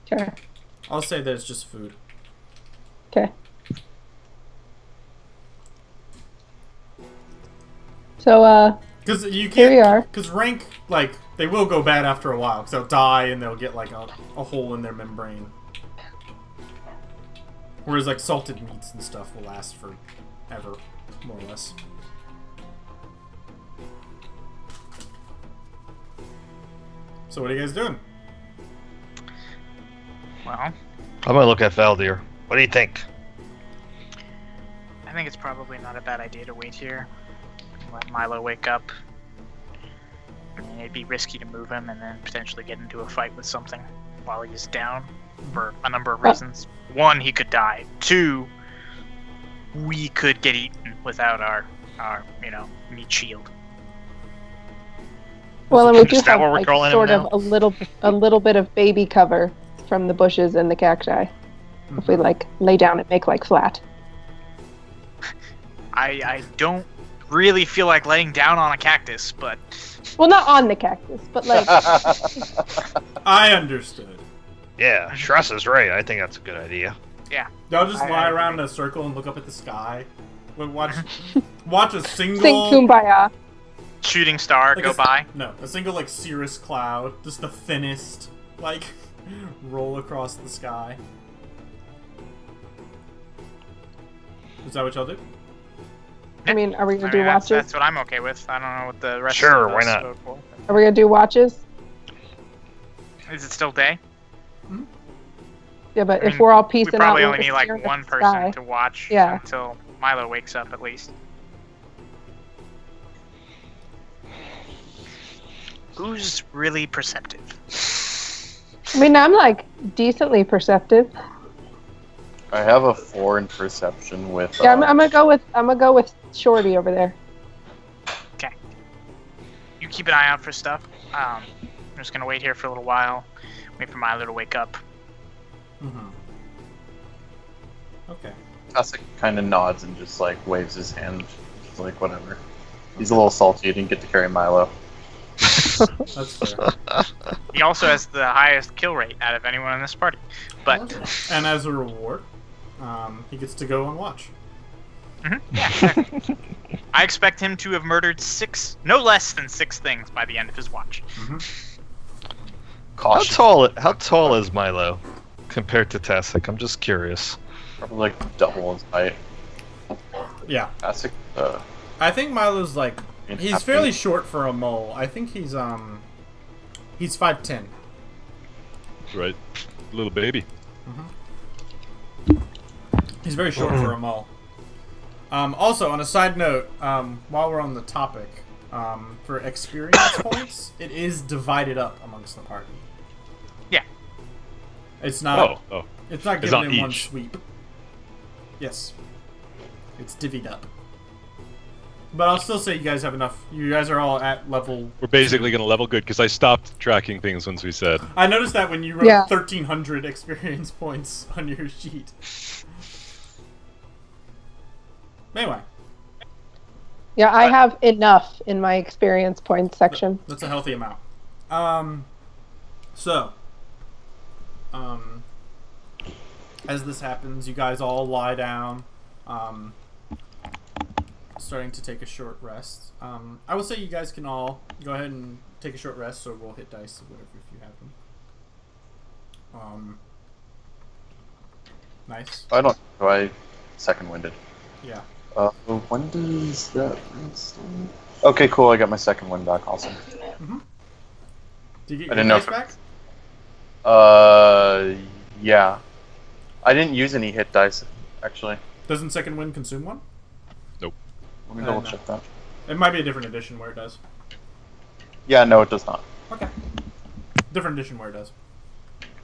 Sure. I'll say that it's just food. Okay. So, Because you can't. here we are. Because rank, like, they will go bad after a while. Because they'll die and they'll get like a hole in their membrane. Whereas like salted meats and stuff will last forever, more or less. So what are you guys doing? Well, I'm gonna look at Valdir. What do you think? I think it's probably not a bad idea to wait here. Let Milo wake up. I mean, it'd be risky to move him and then potentially get into a fight with something while he's down for a number of reasons. 1, he could die. 2, we could get eaten without our meat shield. Well, and we do Is that have what we're like, calling him sort of now? a little bit of baby cover from the bushes and the cacti. If we like lay down and make like flat. I don't really feel like laying down on a cactus, but Well, not on the cactus, but like I understood. Yeah, Shras is right. I think that's a good idea. Y'all just I lie around in agree. a circle and look up at the sky. Watch a single. sing kumbaya. shooting star like go a, by. No, a single like cirrus cloud, just the thinnest, like roll across the sky. Is that what y'all do? I mean, are we gonna I do mean, watches? that's what I'm okay with. I don't know what the rest Sure, of why us not? vote for. Are we gonna do watches? Is it still day? Yeah, but I if mean, we're all We piecing out, probably we'll only just need like stare at one the person sky. to watch Yeah. until Milo wakes up at least. Who's really perceptive? I mean, I'm like decently perceptive. I have a 4 in perception with. Yeah, I'm gonna go with Shorty over there. You keep an eye out for stuff. I'm just gonna wait here for a little while, wait for Milo to wake up. Mm-hmm. Okay. Tasik kind of nods and just like waves his hand, just like whatever. He's a little salty. He didn't get to carry Milo. That's fair. He also has the highest kill rate out of anyone in this party. But And as a reward, he gets to go and watch. yeah, I expect him to have murdered no less than 6 things by the end of his watch. Cautious. How tall is Milo compared to Tasik? I'm just curious. Probably like double his height. Yeah. Tasik, I think Milo's like he's happy. fairly short for a mole. I think he's 5'10". Right. Little baby. He's very short for a mole. Also, on a side note, while we're on the topic, for experience points, it is divided up amongst the party. Yeah. It's not. Oh. It's not It's given not in one each. sweep. Yes. It's divvied up. But I'll still say you guys have enough. You guys are all at level. We're basically going to level good because I stopped tracking things once we said. I noticed that when you wrote 1,300 experience points on your sheet. Anyway. Yeah, I have enough in my experience points section. That's a healthy amount. As this happens, you guys all lie down, starting to take a short rest. I will say you guys can all go ahead and take a short rest, so roll hit dice or whatever if you have them. Nice. I don't. Do I second winded? Yeah. When does that? Okay, cool. I got my second wind back. Awesome. Do you get I your didn't know dice if- back? Yeah. I didn't use any hit dice, actually. Doesn't second wind consume one? Let me double check that. It might be a different edition where it does. Yeah, no, it does not. Okay. Different edition where it does.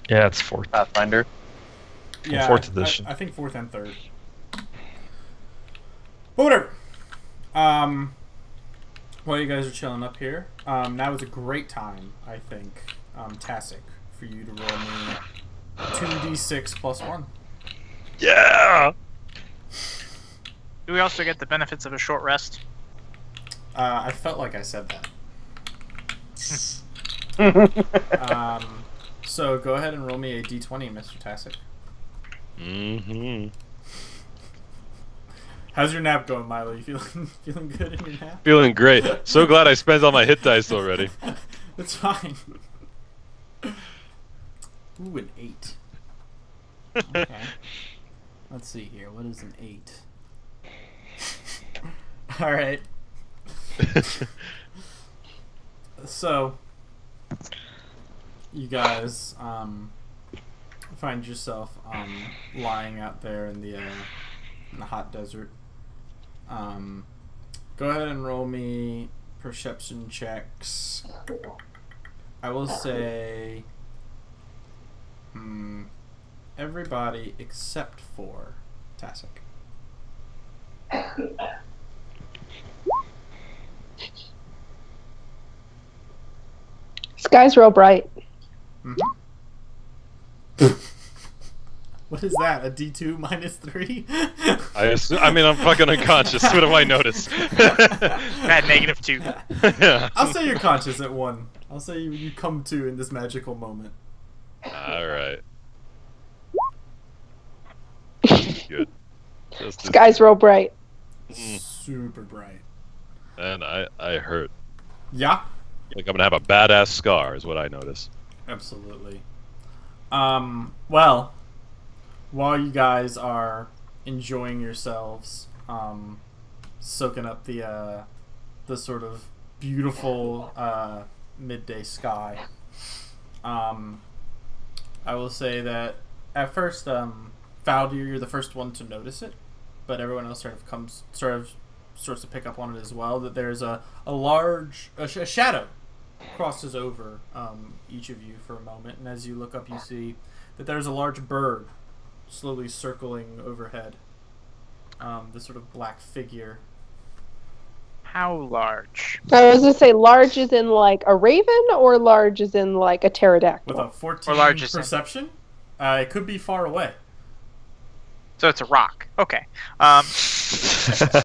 Yeah, it's 4th. Pathfinder. Yeah, 4th edition. I think 4th and 3rd. But whatever. While you guys are chilling up here, now is a great time, I think, Tasik, for you to roll me 2d6 plus 1. Yeah! Do we also get the benefits of a short rest? I felt like I said that. So go ahead and roll me a d20, Mr. Tasik. Mm-hmm. How's your nap going, Milo? You feeling good in your nap? Feeling great. So glad I spent all my hit dice already. That's fine. Ooh, an 8. Okay. Let's see here. What is an 8? All right. So, you guys find yourself lying out there in the hot desert. Go ahead and roll me perception checks. I will say everybody except for Tasik. Sky's real bright. What is that? A D2 minus 3? I mean, I'm fucking unconscious. What do I notice? At -2. Yeah. I'll say you're conscious at 1. I'll say you come to in this magical moment. Alright. Good. Just as- Sky's real bright. Super bright. and I hurt. Yeah, Like I'm gonna have a badass scar, is what I notice. absolutely. Well, while you guys are enjoying yourselves, soaking up the sort of beautiful midday sky, I will say that at first, Faldir, you're the first one to notice it, but everyone else starts to pick up on it as well. That there's a large shadow crosses over each of you for a moment, and as you look up, you see that there's a large bird slowly circling overhead. This sort of black figure. How large? I was gonna say large is in like a raven, or large is in like a pterodactyl. With a 14 Or large as in- perception, it could be far away. So it's a rock. Okay.